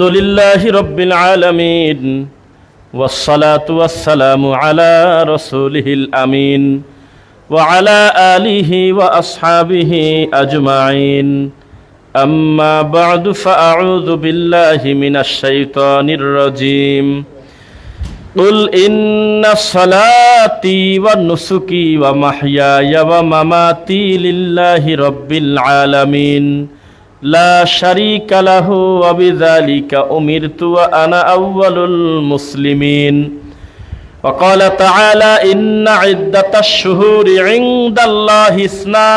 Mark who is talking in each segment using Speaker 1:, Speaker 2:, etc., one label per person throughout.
Speaker 1: আলহামদুলিল্লাহি রাব্বিল আলামিন ওয়াসসালাতু ওয়াসসালামু আলা রাসূলিহিল আমিন ওয়া আলা আলিহি ওয়া আসহাবিহি আজমাইন আম্মা বা'দু ফাআউযু বিল্লাহি মিনাশ শাইতানির রাজীম কুল ইন্নাস সালাতি ওয়া নুসুকি ওয়া মাহইয়ায়া ওয়া মামাতি লিল্লাহি রাব্বিল আলামিন লা শারীকা লাহু ওয়া বিযালিকা উমিরতু ওয়া আনা আউওয়ালুল মুসলিমিন ওয়া ক্বালা তাআলা ইন্না ইদ্দাতাশ শুহুরি ইনদাল্লাহি ইসনা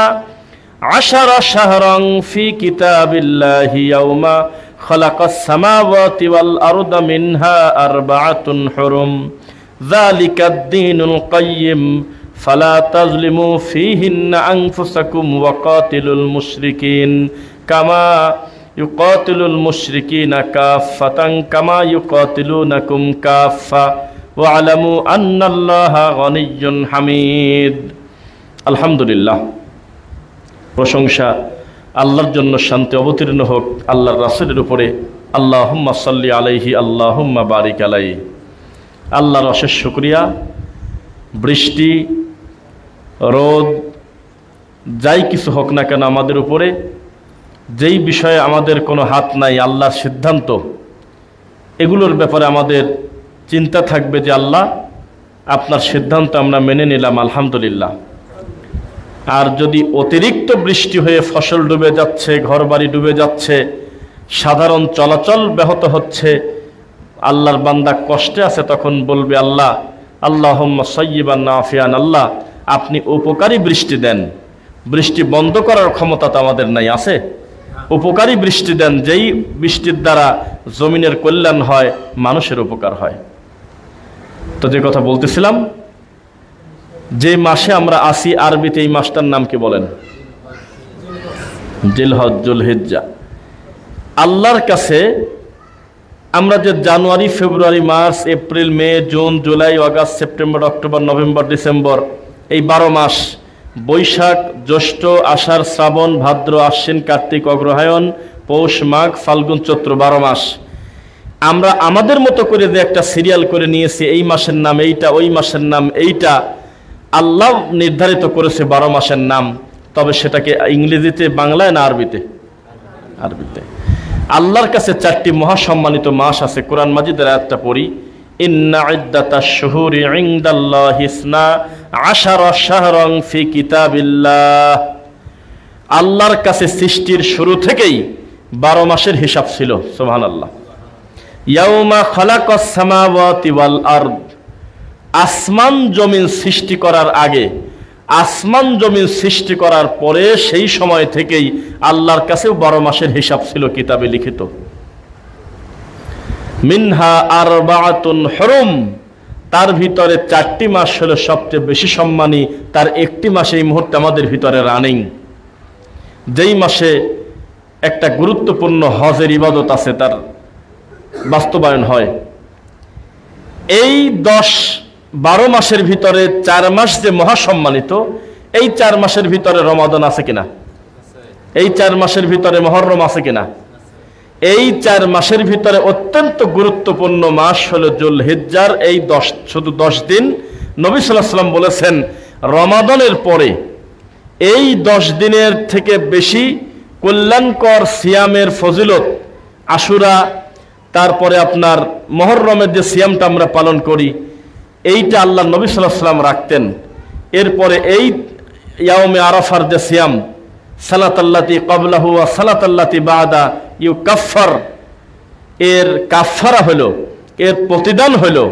Speaker 1: আশারা শাহরান ফি কিতাবিল্লাহি ইয়াওমা খালাকাস সামাওয়াতি ওয়াল আরদা মিনহা আরবাআতুন হুরুম যালিকাদ দীনুল কাইয়্যিম ফালা তাযলিমু ফীহিন্না আনফুসাকুম ওয়া কাতিলুল মুশরিকিন কামা ইউকাতিলুল মুশরিকিনা কাফাতান কামা ইউকাতিলুনাকুম কাফা ওয়া আলামু আন্নাল্লাহা গনিয়্যুন হামিদ। আলহামদুলিল্লাহ, প্রশংসা আল্লাহর জন্য, শান্তি অবতীর্ণ হোক আল্লাহর রাসূলের উপরে। আল্লাহুম্মা সাল্লি আলাইহি আল্লাহুম্মা বারিক আলাইহি। আল্লাহর অশেষ শুকরিয়া। বৃষ্টি, রোদ, যাই কিছু হোক না কেন আমাদের উপরে, যেই বিষয়ে আমাদের কোনো হাত নাই, আল্লাহর সিদ্ধান্ত, এগুলোর ব্যাপারে আমাদের চিন্তা থাকবে যে আল্লাহ আপনার সিদ্ধান্ত আমরা মেনে নিলাম, আলহামদুলিল্লাহ। আর যদি অতিরিক্ত বৃষ্টি হয়ে ফসল ডুবে যাচ্ছে, ঘরবাড়ি ডুবে যাচ্ছে, সাধারণ চলাচল ব্যাহত হচ্ছে, আল্লাহর বান্দা কষ্টে আছে, তখন বলবে আল্লাহ আল্লাহুম্মা সায়্যিবান নাফিআন, আল্লাহ আপনি উপকারী বৃষ্টি দেন। বৃষ্টি বন্ধ করার ক্ষমতা তো আমাদের নাই, আছে? উপকারী বৃষ্টি দেন, যেই বৃষ্টির দ্বারা জমিনের কল্যাণ হয়, মানুষের উপকার হয়। তো যে কথা বলতেছিলাম, যে মাসে আমরা আসি, আরবিতে এই মাসটার নাম কি বলেন? জিলহজ, জুলহিজ্জা। আল্লাহর কাছে আমরা যে January, February, March, April, May, June, July, August, September, October, November, December, এই 12 মাস, বৈশাখ, জ্যৈষ্ঠ, আষাঢ়, শ্রাবণ, ভাদ্র, আশ্বিন, কার্তিক, অগ্রহায়ণ, পৌষ, মাঘ, ফাল্গুন, চৈত্র, 12 মাস আমরা আমাদের মতো করে যে একটা সিরিয়াল করে নিয়েছি, এই মাসের নাম এইটা, ওই মাসের নাম এইটা, আল্লাহ নির্ধারিত করেছে 12 মাসের নাম। তবে সেটাকে ইংরেজিতে, বাংলায় না আরবিতে? আরবিতে। আল্লাহর কাছে 4টি মহাসম্মানিত মাস আছে। কোরআন মাজিদের আয়াতটা পড়ি, ইন্না ইদ্দাতাশ শুহুরি ইনদাল্লাহি ইসনা আশারা শাহরান ফি কিতাবিল্লাহ। আল্লাহর কাছে সৃষ্টির শুরু থেকেই 12 মাসের হিসাব ছিল। সুবহানাল্লাহ। ইয়াউমা খালাকাস সামাওয়াতি ওয়াল আরদ, আসমান জমিন সৃষ্টি করার আগে, আসমান জমিন সৃষ্টি করার পরে, সেই সময় থেকেই আল্লাহর কাছেও 12 মাসের হিসাব ছিল কিতাবে লিখিত। মিনহা আরবাআতুন হুরুম, তার ভিতরে 4টি মাস হলো সবচেয়ে বেশি সম্মানী। তার একটি মাস এই মুহূর্তে আমাদের ভিতরে রানিং, যেই মাসে একটা গুরুত্বপূর্ণ হজের ইবাদত আছে, তার বাস্তবায়ন হয়। এই 10-12 মাসের ভিতরে 4 মাস যে মহাসম্মানিত, এই 4 মাসের ভিতরে রমাদান আছে কিনা? এই 4 মাসের ভিতরে মুহররম আছে কিনা? এই 4 মাসের ভিতরে অত্যন্ত গুরুত্বপূর্ণ মাস হলো জুলহিজ্জার এই 10, শুধু 10 দিন। নবী সাল্লাল্লাহু আলাইহি ওয়াসাল্লাম বলেছেন, রমাদানের পরে এই 10 দিনের থেকে বেশি কল্যাণকর সিয়ামের ফজিলত আশুরা, তারপরে আপনার মুহররমের যে সিয়ামটা আমরা পালন করি, এইটা আল্লাহ নবী সাল্লাল্লাহু আলাইহি ওয়াসাল্লাম রাখতেন। এরপরে এই ইয়াউমে আরাফার যে সিয়াম, সালাতাল্লাতি ক্বাবলাহু ওয়া সালাতাল্লাতি বাদা ইউকাফফার, এর কাফফারা হলো, এর প্রতিদান হলো,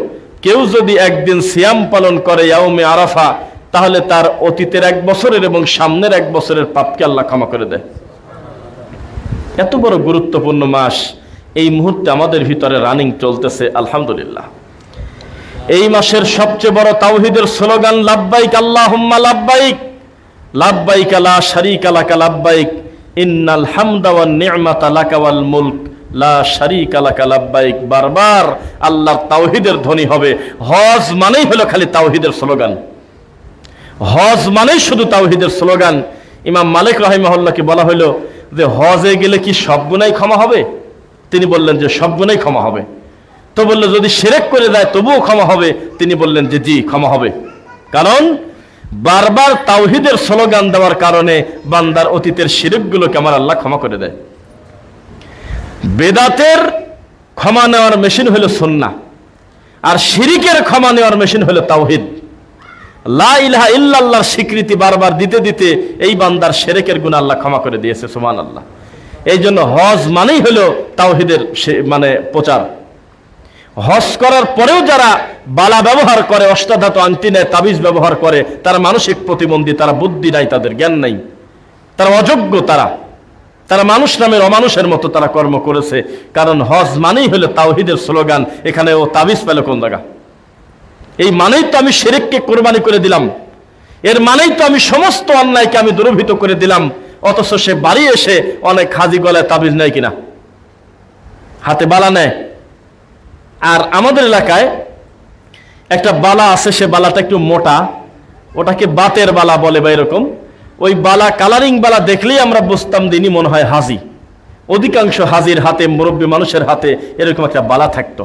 Speaker 1: কেউ যদি একদিন সিয়াম পালন করে ইয়াউমে আরাফা, তাহলে তার অতীতের 1 বছরের এবং সামনের 1 বছরের পাপকে আল্লাহ ক্ষমা করে দেয়। এত বড় গুরুত্বপূর্ণ মাস এই মুহূর্তে আমাদের ভিতরে রানিং চলতেছে, আলহামদুলিল্লাহ। এই মাসের সবচেয়ে বড় তাওহীদের স্লোগান লাব্বাইক আল্লাহুম্মা লাব্বাইক, লাব্বাইক লা শারীকা লাকা লাব্বাইক, ইন্নাল হামদা ওয়ান নি'মাতা লাকা ওয়াল মুলক লা শারীকা লাকা লাব্বাইক। বারবার আল্লাহর তাওহীদের ধ্বনি হবে। হজ মানেই হলো খালি তাওহীদের স্লোগান, হজ মানেই শুধু তাওহীদের স্লোগান। ইমাম মালিক রাহিমাহুল্লাহকে বলা হলো যে হজে গেলে কি সব গুনাহ ক্ষমা হবে? তিনি বললেন যে সব গুনাই ক্ষমা হবে। তো বলল যদি শিরক করে দেয় তবুও ক্ষমা হবে? তিনি বললেন যে জি, ক্ষমা হবে। কারণ বারবার তাওহীদের স্লোগান দেওয়ার কারণে বান্দার অতীতের শিরকগুলোকে আমার আল্লাহ ক্ষমা করে দেয়। বেদাতের ক্ষমা নেওয়ার মেশিন হলো সুন্নাহ, আর শিরিকের ক্ষমা নেওয়ার মেশিন হলো তাওহীদ। লা ইলাহা ইল্লাল্লাহর স্বীকৃতি বারবার দিতে দিতে এই বান্দার শিরকের গুনাহ আল্লাহ ক্ষমা করে দিয়েছে, সুবহানাল্লাহ। এই জন্য হজ মানেই হলো তাওহীদের মানে প্রচার। হজ করার পরেও যারা বালা ব্যবহার করে, অষ্টাধাতু আংটি নেয়, তাবিজ ব্যবহার করে, তারা মানসিক প্রতিবন্ধী, তারা বুদ্ধি নাই, তাদের জ্ঞান নাই, তারা অযোগ্য, তারা মানুষ নামের অমানুষের মতো তারা কর্ম করেছে। কারণ হজ মানেই হলো তাওহীদের স্লোগান। এখানে ও তাবিজ পেল কোন জায়গা? এই মানেই তো আমি শিরককে কোরবানি করে দিলাম, এর মানেই তো আমি সমস্ত অন্যায়কে আমি দূরীভূত করে দিলাম। অথচ সে বাড়ি এসে অনেক হাজি গলায় তাবিজ নেয় কিনা, হাতে বালা নেয়। আর আমাদের এলাকায় একটা বালা আছে, সে বালাটা একটু মোটা, ওটাকে বাতের বালা বলে বা এরকম। ওই বালা, কালারিং বালা দেখলেই আমরা বুঝতাম দিনই মনে হয় হাজি। অধিকাংশ হাজির হাতে, মুরব্বী মানুষের হাতে এরকম একটা বালা থাকতো।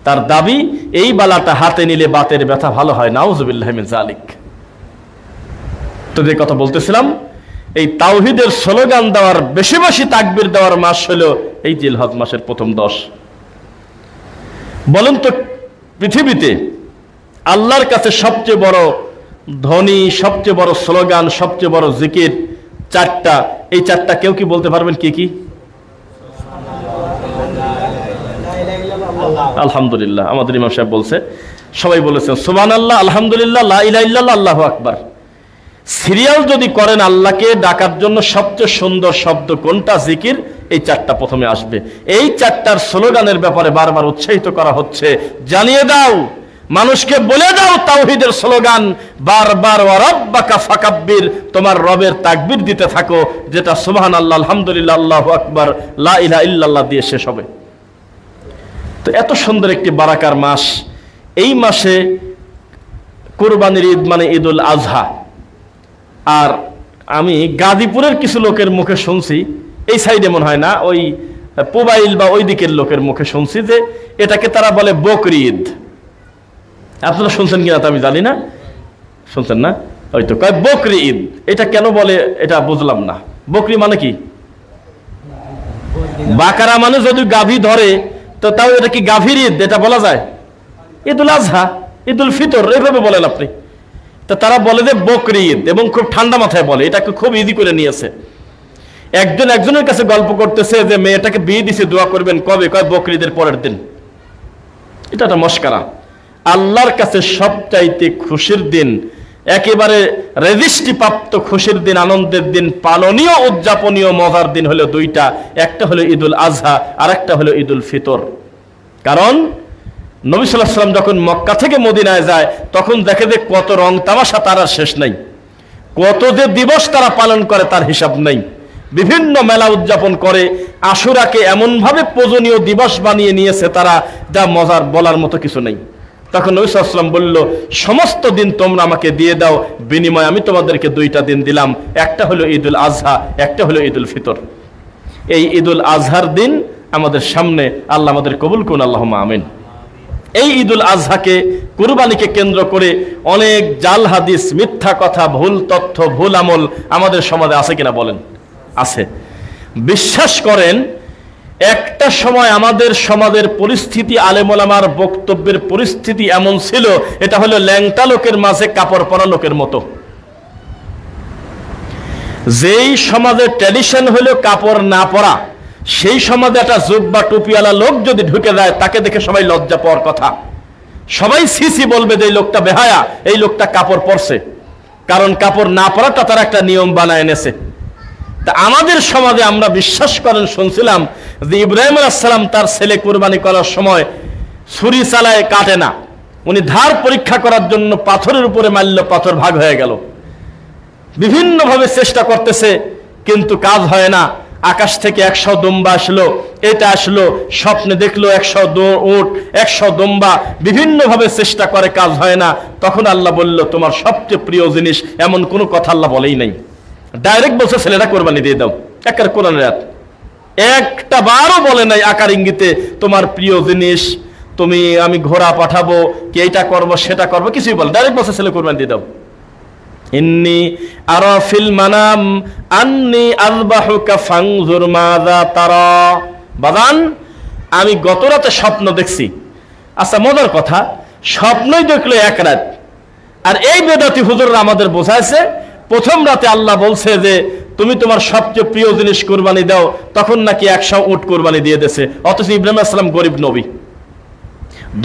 Speaker 1: তার দাবি এই বালাটা হাতে নিলে বাতের ব্যথা ভালো হয়। নাউজুবিল্লাহি মিন যালিক। তো যে কথা বলতেছিলাম, এই তাওহীদের স্লোগান দেওয়ার, বেশি বেশি তাকবীর দেওয়ার মাস হলো এই জিলহজ মাসের প্রথম 10। বলুন তো পৃথিবীতে আল্লাহর কাছে সবচেয়ে বড় ধ্বনি, সবচেয়ে বড় স্লোগান, সবচেয়ে বড় জিকির চারটা। এই চারটা কেউ কি বলতে পারবেন কি কি? আলহামদুলিল্লাহ, আমাদের ইমাম সাহেব বলছে, সবাই বলেছেন সুবহানাল্লাহ, আলহামদুলিল্লাহ, লা ইলাহা ইল্লাল্লাহ, আল্লাহু আকবার। সিরিয়াল যদি করেন আল্লাহকে ডাকার জন্য সবচেয়ে সুন্দর শব্দ কোনটা, জিকির, এই চারটা প্রথমে আসবে। এই চারটার স্লোগানের ব্যাপারে বারবার উৎসাহিত করা হচ্ছে। জানিয়ে দাও, মানুষকে বলে দাও তাওহীদের স্লোগান বারবার, ওয়া রাব্বাকা ফাকাব্বির, তোমার রবের তাকবীর দিতে থাকো, যেটা সুবহানাল্লাহ, আলহামদুলিল্লাহ, আল্লাহু আকবার, লা ইলাহা ইল্লাল্লাহ দিয়ে শেষ হবে। তো এত সুন্দর একটি বারাকার মাস, এই মাসে কুরবানির ঈদ মানে ঈদুল আজহা। আর আমি গাজীপুরের কিছু লোকের মুখে শুনছি, এই সাইডে মনে হয় না, ওই পুবাইল বা ওই দিকের লোকের মুখে শুনছি যে এটাকে তারা বলে বকরি ঈদ। আপনারা শুনছেন কিনা তা আমি জানি না, শুনছেন না? হয়তো কয় বকরি ঈদ। এটা কেন বলে এটা বুঝলাম না। বকরি মানে কি? বাকারা মানে যদি গাভী ধরে, তো তাও এটা কি গাভীর ঈদ এটা বলা যায়? ঈদুল আজহা, ঈদুল ফিতর এইভাবে বলেন আপনি। তো তারা বলে যে বকরি ঈদ, এবং খুব ঠান্ডা মাথায় বলে, এটাকে খুব ইজি করে নিয়েছে। একজন একজনের কাছে গল্প করতেছে যে মেয়েটাকে বিয়ে দিছে, দোয়া করবেন। কবে? কয় বকরি ঈদের পরের দিন। এটা একটা মস্কারা। আল্লাহর কাছে সবচাইতে খুশির দিন, একেবারে রেজিস্ট্রি প্রাপ্ত খুশির দিন, আনন্দের দিন, পালনীয়, উদযাপনীয়, মজার দিন হলো দুইটা। একটা হলো ঈদুল আজহা, আর একটা হলো ঈদুল ফিতর। কারণ নবী সাল্লাল্লাহু আলাইহি ওয়াসাল্লাম যখন মক্কা থেকে মদিনায় যায়, তখন দেখে যে কত রং তামাশা, তার আর শেষ নাই। কত যে দিবস তারা পালন করে তার হিসাব নাই। বিভিন্ন মেলা উদযাপন করে। আশুরাকে এমনভাবে পূজনীয় দিবস বানিয়ে নিয়েছে তারা, যা মজার বলার মতো কিছু নেই। তখন নবী সাল্লাল্লাহু আলাইহি ওয়াসাল্লাম বলল, সমস্ত দিন তোমরা আমাকে দিয়ে দাও, বিনিময়ে আমি তোমাদেরকে দুইটা দিন দিলাম। একটা হলো ঈদুল আজহা, একটা হলো ঈদুল ফিতর। এই ঈদুল আজহার দিন আমাদের সামনে, আল্লাহ আমাদের কবুল করুন, আল্লাহুম্মা আমিন। এই ঈদুল আজহাকে, কুরবানিকে কেন্দ্র করে অনেক জাল হাদিস, মিথ্যা কথা, ভুল তথ্য, ভুল আমল আমাদের সমাজে আছে কিনা বলেন? আছে। বিশ্বাস করেন, একটা সময় আমাদের সমাজের পরিস্থিতি, আলেম ওলামার বক্তব্যের পরিস্থিতি এমন ছিল, এটা হলো ল্যাংটা লোকের মাঝে কাপড় পরা লোকের মতো। যেই সমাজে ট্র্যাডিশন হলো কাপড় না পরা, সেই সমাজে একটা জুব্বা টুপিওয়ালা লোক যদি ঢুকে যায়, তাকে দেখে সবাই লজ্জা পাওয়ার কথা। সবাই সিসি বলবে যে এই লোকটা বেহায়া, এই লোকটা কাপড় পরছে। কারণ কাপড় না পরাটা তারা একটা নিয়ম বানায় এনেছে। তা আমাদের সমাজে আমরা বিশ্বাস করেন, শুনছিলাম যে ইব্রাহিম আলাইহিস সালাম তার ছেলে কুরবানি করার সময় ছুরি চালায় কাটে না। উনি ধার পরীক্ষা করার জন্য পাথরের উপরে মারল, পাথর ভাগ হয়ে গেল। বিভিন্নভাবে চেষ্টা করতেছে, কিন্তু কাজ হয় না। আকাশ থেকে 100 দুম্বা আসলো, এটা আসলো, স্বপ্নে দেখলো 100 উট, 100 দুম্বা, বিভিন্নভাবে চেষ্টা করে, কাজ হয় না। তখন আল্লাহ বলল, তোমার সবচেয়ে প্রিয় জিনিস, এমন কোনো কথা আল্লাহ বলেই নাই। ডাইরেক্ট বলছে ছেলেটা কোরবানি দিয়ে দাও। একের কোরআনের আয়াত। একটা বারও বলে নাই আকার ইঙ্গিতে তোমার প্রিয় জিনিস, তুমি আমি ঘোড়া পাঠাবো, কি এইটা করবো সেটা করবো, কিছুই বলে, ডাইরেক্ট বলছে ছেলে কোরবানি দিয়ে দাও। ইন্নী আরা ফিল মানাম আন্নী আযবাহুকা ফানজুর মাযা তারা। বাদান, আমি গত রাতে স্বপ্ন দেখছি। আচ্ছা, মজার কথা, স্বপ্নই দেখলো এক রাত, আর এই বেদাতি হুজুররা আমাদের বোঝাইছে প্রথম রাতে আল্লাহ বলছে যে তুমি তোমার সবচেয়ে প্রিয় জিনিস কোরবানি দাও, তখন নাকি 100 উট কোরবানি দিয়ে দিয়েছে। অথচ ইব্রাহিম আলাইহিস সালাম গরিব নবী,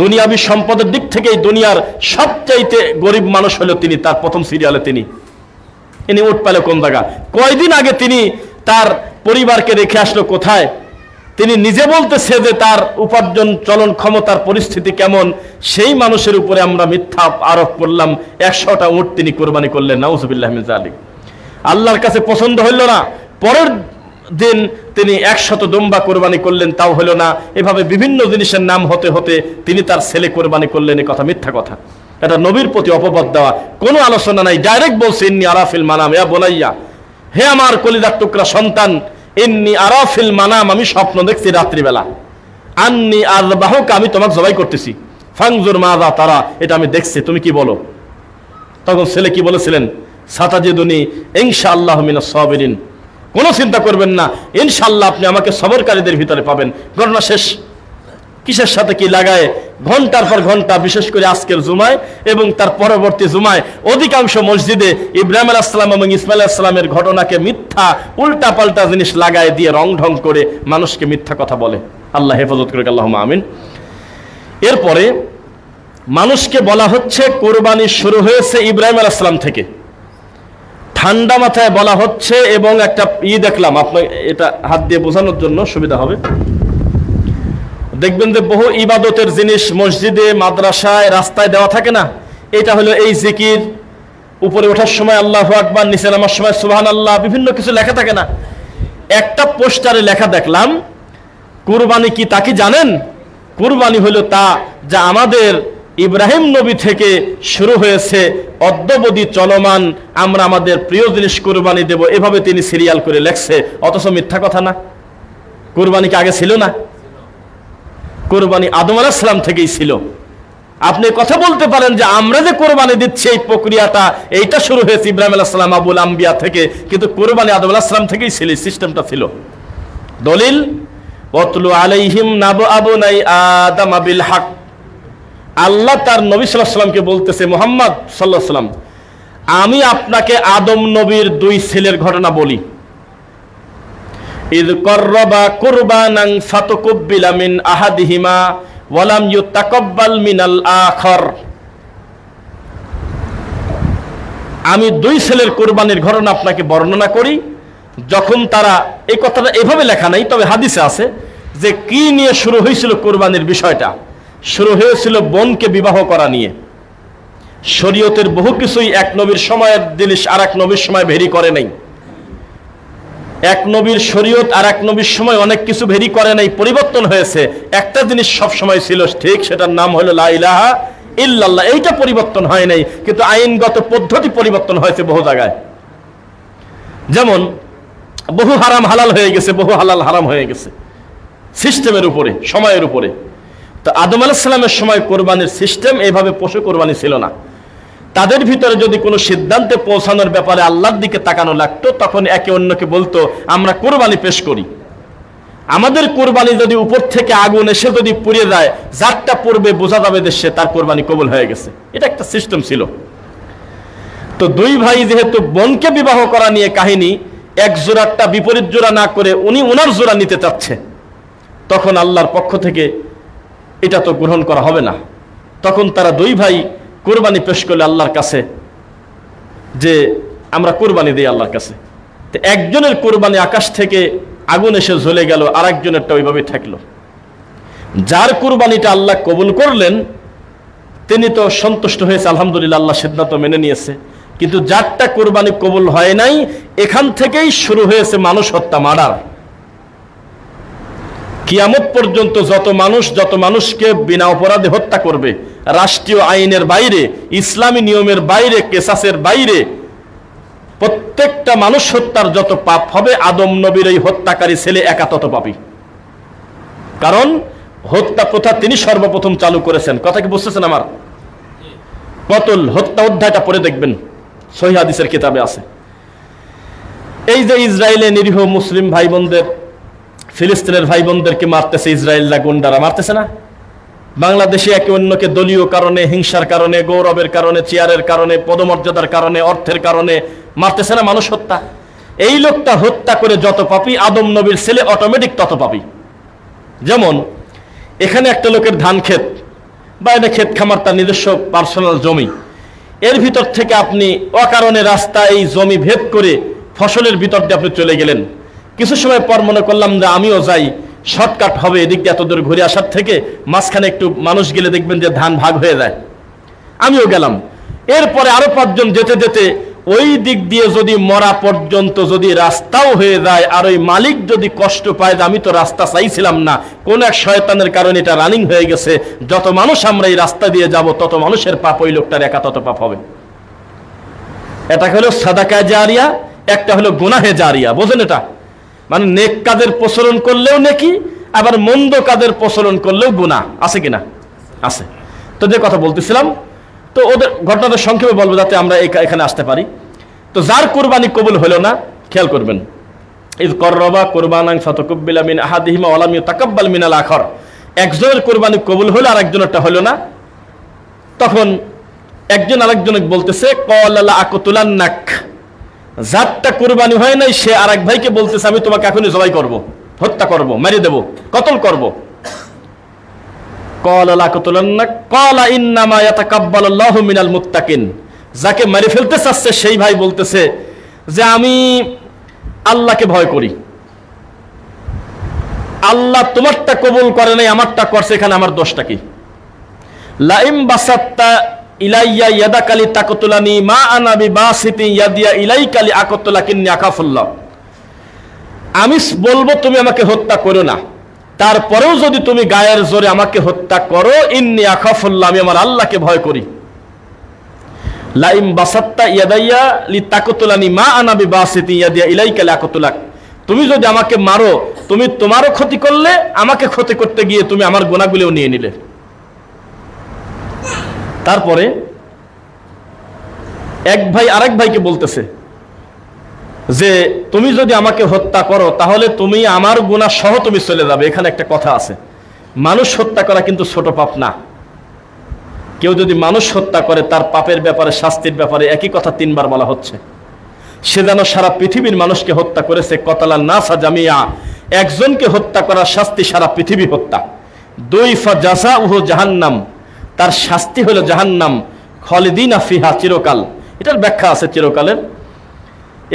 Speaker 1: দুনিয়াবী সম্পদের দিক থেকে দুনিয়ার সবচাইতে গরিব মানুষ হলো তিনি, তার প্রথম সিরিয়ালে তিনি উট পেল কোন জায়গা? কয়দিন আগে তিনি তার পরিবারকে রেখে আসলো কোথায়? তিনি নিজে বলতেছে যে তার উপার্জন চলন ক্ষমতার পরিস্থিতি কেমন, সেই মানুষের উপরে আমরা মিথ্যা আরোপ করলাম, 100টা উট তিনি কোরবানি করলেন। নাউজুবিল্লাহ মিন যালিক। আল্লাহর কাছে পছন্দ হইল না, পরের দিন তিনি 100 দুম্বা কোরবানি করলেন, তাও হলো না। এভাবে বিভিন্ন জিনিসের নাম হতে হতে তিনি তার ছেলে কোরবানি করলেন। এ কথা মিথ্যা কথা, এটা নবীর প্রতি অপবাদ দেওয়া, কোনো আলোচনা নাই। ডাইরেক্ট বলছে ইন্নী আরা ফিল মানাম ইয়া বুনাইয়া, হে আমার কলিজার টুকরা সন্তান, ইন্নী আরা ফিল মানাম, আমি স্বপ্ন দেখছি রাত্রিবেলা, আন্নী আযবাহুকা, আমি তোমাকে জবাই করতেছি, ফানজুর মাযা তারা, এটা আমি দেখছি, তুমি কি বলো? তখন ছেলে কি বলেছিলেন? সাতাজিদুনি ইনশাআল্লাহু মিনাস সাবিরিন, কোনো চিন্তা করবেন না, ইনশাআল্লাহ আপনি আমাকে সবরকারীদের ভিতরে পাবেন। ঘটনা শেষ। কিসের সাথে কি লাগায় ঘন্টার পর ঘন্টা, বিশেষ করে আজকের জুমায় এবং তার পরবর্তী জুমায় অধিকাংশ মসজিদে ইব্রাহিম আলাইহিস সালাম এবং ইসমাঈল আলাইহিস সালামের ঘটনাকে মিথ্যা উল্টা পাল্টা জিনিস লাগায় দিয়ে রং ঢং করে মানুষকে মিথ্যা কথা বলে। আল্লাহ হেফাজত করুক, আল্লাহুম্মা আমিন। এরপরে মানুষকে বলা হচ্ছে কোরবানি শুরু হয়েছে ইব্রাহিম আলাইহিস সালাম থেকে, ঠান্ডা মাথায় বলা হচ্ছে। এবং একটা দেখলাম, আপনার এটা হাত দিয়ে বোঝানোর জন্য সুবিধা হবে, দেখবেন যে বহু ইবাদতের জিনিস মসজিদে, মাদ্রাসায়, রাস্তায় দেওয়া থাকে না? এটা হলো এই জিকির, উপরে ওঠার সময় আল্লাহু আকবার, নিচে নামার সময় সুবহানাল্লাহ, বিভিন্ন কিছু লেখা থাকে না? একটা পোস্টারে লেখা দেখলাম, কুরবানি কি তা কি জানেন? কুরবানি হলো তা যা আমাদের ইব্রাহিম নবী থেকে শুরু হয়েছে, অদ্যাবধি চলমান, আমরা আমাদের প্রিয় জিনিস কুরবানি দেব, এভাবে তিনি সিরিয়াল করে লেখছে। অথচ মিথ্যা কথা না? কুরবানি কি আগে ছিল না? কোরবানি আদম আলাইহিস সালাম থেকেই ছিল। আপনি কথা বলতে পারেন যে আমরা যে কোরবানি দিচ্ছি এই প্রক্রিয়াটা, এইটা শুরু হয়েছে ইব্রাহিম আলাইহিস সালাম আবুল আম্বিয়া থেকে, কিন্তু কোরবানি আদম আলাইহিস সালাম থেকেই ছিল, সিস্টেমটা ছিল। দলিল ওয়াতলু আলাইহিম নাবা আবনাই আদম বিল হক, আল্লাহ তার নবী সাল্লাল্লাহু আলাইহি সাল্লামকে বলতেছে, মুহাম্মদ সাল্লাল্লাহু আলাইহি সাল্লাম, আমি আপনাকে আদম নবীর 2 ছেলের ঘটনা বলি। ইয করবা কুরবানান ফাতুকুব্বিলা মিন আহাদিহিমা ওয়া লাম ইউতাকাব্বাল মিনাল আখার। আমি 2 ছেলের কুরবানির ঘটনা আপনাকে বর্ণনা করি। যখন তারা, এই কথাটা এভাবে লেখা নাই, তবে হাদিসে আছে যে কি নিয়ে শুরু হয়েছিল কুরবানির বিষয়টা। শুরু হয়েছিল বোনকে বিবাহ করা নিয়ে। শরীয়তের বহু কিছুই এক নবীর সময়ের জিনিস আর এক নবীর সময় ভেরি করে নাই। এক নবীর শরীয়ত আর এক নবীর সময় অনেক কিছু ভেরি করে নাই, পরিবর্তন হয়েছে। একটা জিনিস সব সময় ছিল ঠিক, সেটার নাম হলো লা ইলাহা ইল্লাল্লাহ। এইটা পরিবর্তন হয় নাই, কিন্তু আইনগত পদ্ধতি পরিবর্তন হয়েছে বহু জায়গায়। যেমন বহু হারাম হালাল হয়ে গেছে, বহু হালাল হারাম হয়ে গেছে, সিস্টেমের উপরে, সময়ের উপরে। তো আদম আলাইহিস সালামের সময় কোরবানির সিস্টেম এইভাবে পশু কোরবানি ছিল না। তাদের ভিতরে যদি কোনো সিদ্ধান্তে পৌঁছানোর ব্যাপারে আল্লাহর দিকে তাকানো লাগতো, তখন একে অন্যকে বলতো আমরা কোরবানি পেশ করি। আমাদের কোরবানি যদি উপর থেকে আগুন এসে যদি পুড়ে যায়, যারটা পড়বে বোঝা যাবে যে সে তার কোরবানি কবুল হয়ে গেছে। এটা একটা সিস্টেম ছিল। তো 2 ভাই যেহেতু বোনকে বিবাহ করা নিয়ে কাহিনী, এক জোড়াটা বিপরীত জোড়া না করে উনি ওনার জোড়া নিতে চাচ্ছে, তখন আল্লাহর পক্ষ থেকে এটা তো গ্রহণ করা হবে না। তখন তারা 2 ভাই কোরবানি পেশ করলে আল্লাহর কাছে, যে আমরা কোরবানি দিই আল্লাহর কাছে। তো একজনের কোরবানি আকাশ থেকে আগুন এসে জ্বলে গেল, আর একজনেরটা ওইভাবে থাকলো। যার কোরবানিটা আল্লাহ কবুল করলেন তিনি তো সন্তুষ্ট হয়েছে, আলহামদুলিল্লাহ, আল্লাহ সিদ্ধান্ত মেনে নিয়েছে। কিন্তু যারটা কোরবানি কবুল হয় নাই, এখান থেকেই শুরু হয়েছে মানুষ হত্যা, মার্ডার। কিয়ামত পর্যন্ত যত মানুষকে বিনা অপরাধে হত্যা করবে, রাষ্ট্রীয় আইনের বাইরে, ইসলামী নিয়মের বাইরে, কেসাসের বাইরে, প্রত্যেকটা মানুষ হত্যার যত পাপ হবে, আদম নবীর এই হত্যাকারী ছেলে একা তত পাপী। কারণ হত্যা প্রথা তিনি সর্বপ্রথম চালু করেছেন। কথা কি বুঝতেছেন আমার? কতল হত্যা অধ্যায়টা পড়ে দেখবেন, সহিহ হাদিসের কিতাবে আছে। এই যে ইসরায়েলে নিরীহ মুসলিম ভাই বোনদের, ফিলিস্তিনের ভাই বোনদেরকে মারতেছে ইসরায়েলরা, গুন্ডারা মারতেছে না? বাংলাদেশে একে অন্যকে দলীয় কারণে, হিংসার কারণে, গৌরবের কারণে, চেয়ারের কারণে, পদমর্যাদার কারণে, অর্থের কারণে মারতেছে না মানুষ হত্যা? এই লোকটা হত্যা করে যত পাপী, আদম নবীর ছেলে অটোমেটিক তত পাপী। যেমন এখানে একটা লোকের ধান ক্ষেত বা এটা ক্ষেত খামার, তার নিজস্ব পার্সোনাল জমি, এর ভিতর থেকে আপনি অকারণে রাস্তা, এই জমি ভেদ করে ফসলের ভিতর দিয়ে আপনি চলে গেলেন। কিছু সময় পর মনে করলাম যে আমিও যাই, শর্টকাট হবে, এদিক দিয়ে এত দূর ঘুরে আসার থেকে মাঝখানে একটু মানুষ গেলে দেখবেন যে ধান ভাগ হয়ে যায়, আমিও গেলাম। এরপরে আরো 5 জন যেতে যেতে ওই দিক দিয়ে যদি মরা পর্যন্ত যদি রাস্তাও হয়ে যায়, আর ওই মালিক যদি কষ্ট পায় যে আমি তো রাস্তা চাইছিলাম না, কোন এক শয়তানের কারণে এটা রানিং হয়ে গেছে, যত মানুষ আমরা এই রাস্তা দিয়ে যাব তত মানুষের পাপ ওই লোকটার একা তত পাপ হবে। এটা হলো সাদাকা জারিয়া, একটা হলো গুনাহে জারিয়া। বোঝেন এটা? মানে নেক কাজের প্রচলন করলেও নেকি, আবার মন্দ কাজের প্রচলন করলেও গুনাহ আছে কিনা? আছে। তো যে কথা বলতেছিলাম, তো ওদের ঘটনাটা সংক্ষেপে বলবো যাতে আমরা এখানে আসতে পারি। তো যার কুরবানি কবুল হলো না, খেয়াল করবেন, ইয কররবা কুরবানান ফাতাকুব্বিলা মিন আহাদিহিমা ওয়া লাম ইউতাকাব্বাল মিনাল আখর, একজনের কুরবানি কবুল হলো আর একজনেরটা হলো না। তখন একজন আরেকজনকে বলতেছে ক্বালা লা আকতুলান্নাক, যারটা কুরবানি হয় নাই সে আরেক ভাইকে বলতেছে আমি তোমাকে এখনই জবাই করব, হত্যা করব, মেরে দেব, কতল করব। ক্বালা লা আকতুলান্নাক ক্বালা ইন্নামা ইয়াতাকাব্বালুল্লাহু মিনাল মুত্তাকিন, যাকে মেরে ফেলতে চাচ্ছে সেই ভাই বলতেছে যে আমি আল্লাহকে ভয় করি, আল্লাহ তোমারটা কবুল করে নাই, আমারটা করছে, এখানে আমার দোষটা কি? লাইম বাসাত্তা ইলাইয়া ইয়াদাকালি তাকতুলানি মা আনা বিবাসিতি ইয়াদিয়া ইলাইকা লিআকতুলাকিন্নি আকাফুল্লাহ, আমি বলবো তুমি আমাকে হত্যা করো না, তারপরেও যদি তুমি গায়ের জোরে আমাকে হত্যা করো, ইন্নী আখাফুল্লাহ, আমি আমার আল্লাহকে ভয় করি। লাইম বাসাত্তা ইয়াদাইয়া লিতাকতুলানি মা আনা বিবাসিতি ইয়াদিয়া ইলাইকা লিআকতুলাক, তুমি যদি আমাকে মারো, তুমি তোমারও ক্ষতি করলে, আমাকে ক্ষতি করতে গিয়ে তুমি আমার গুনাহগুলোও নিয়ে নিলে। তারপরে এক ভাই আরেক ভাইকে বলতেছে যে তুমি যদি আমাকে হত্যা করো তাহলে তুমি আমার গুনাহ সহ তুমি চলে যাবে। এখানে একটা কথা আছে, মানুষ হত্যা করা কিন্তু ছোট পাপ না। কেউ যদি মানুষ হত্যা করে তার পাপের ব্যাপারে, শাস্তির ব্যাপারে একই কথা 3 বার বলা হচ্ছে। সে যেন সারা পৃথিবীর মানুষকে হত্যা করেছে। কতালান নাসা জামিয়া, একজনকে হত্যা করার শাস্তি সারা পৃথিবী হত্যা। 2 ফাজাসাউহু জাহান্নাম, তার শাস্তি হলো জাহান্নাম, খালিদিনা ফিহা, চিরকাল। এটার ব্যাখ্যা আছে চিরকালের।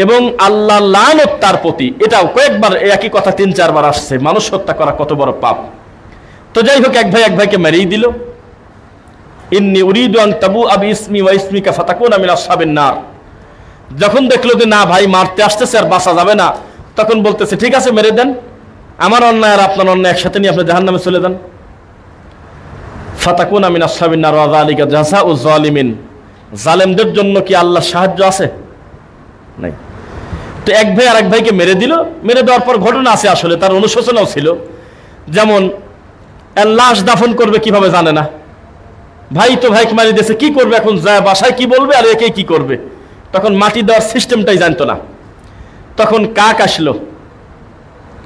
Speaker 1: এবং আল্লাহ লানত তার প্রতি, এটাও কয়েকবার একই কথা 3-4 বার আসছে। মানুষ হত্যা করা কত বড় পাপ। তো যাই হোক, এক ভাই এক ভাইকে মেরেই দিল। ইন্নী উরিদু আন তাবু আবি ইসমি ওয়া ইসমিকা ফাতাকুনা মিন আসহাবিন নার, যখন দেখলো যে না ভাই মারতে আসতেছে আর বাঁচা যাবে না, তখন বলতেছে ঠিক আছে মেরে দেন, আমার অন্যায় আর আপনার অন্যায় একসাথে নিয়ে আপনি জাহান্নামে চলে যান। ফাতাকুনা মিন আসহাবিন নার ওয়া যালিকা জাযাউজ জালিমিন, জালেমদের জন্য কি আল্লাহর সাহায্য আছে? নাই। তো এক ভাই আরেক ভাইকে মেরে দিল। মেরে দেওয়ার পর ঘটনা আছে, আসলে তার অনুশোচনাও ছিল। যেমন লাশ দাফন করবে কিভাবে জানে না, ভাই তো ভাইকে মারি দিয়েছে, কি করবে এখন, যায় বাসায় কি বলবে আর একে কি করবে। তখন মাটি দেওয়ার সিস্টেমটাই জানতো না। তখন কাক আসলো,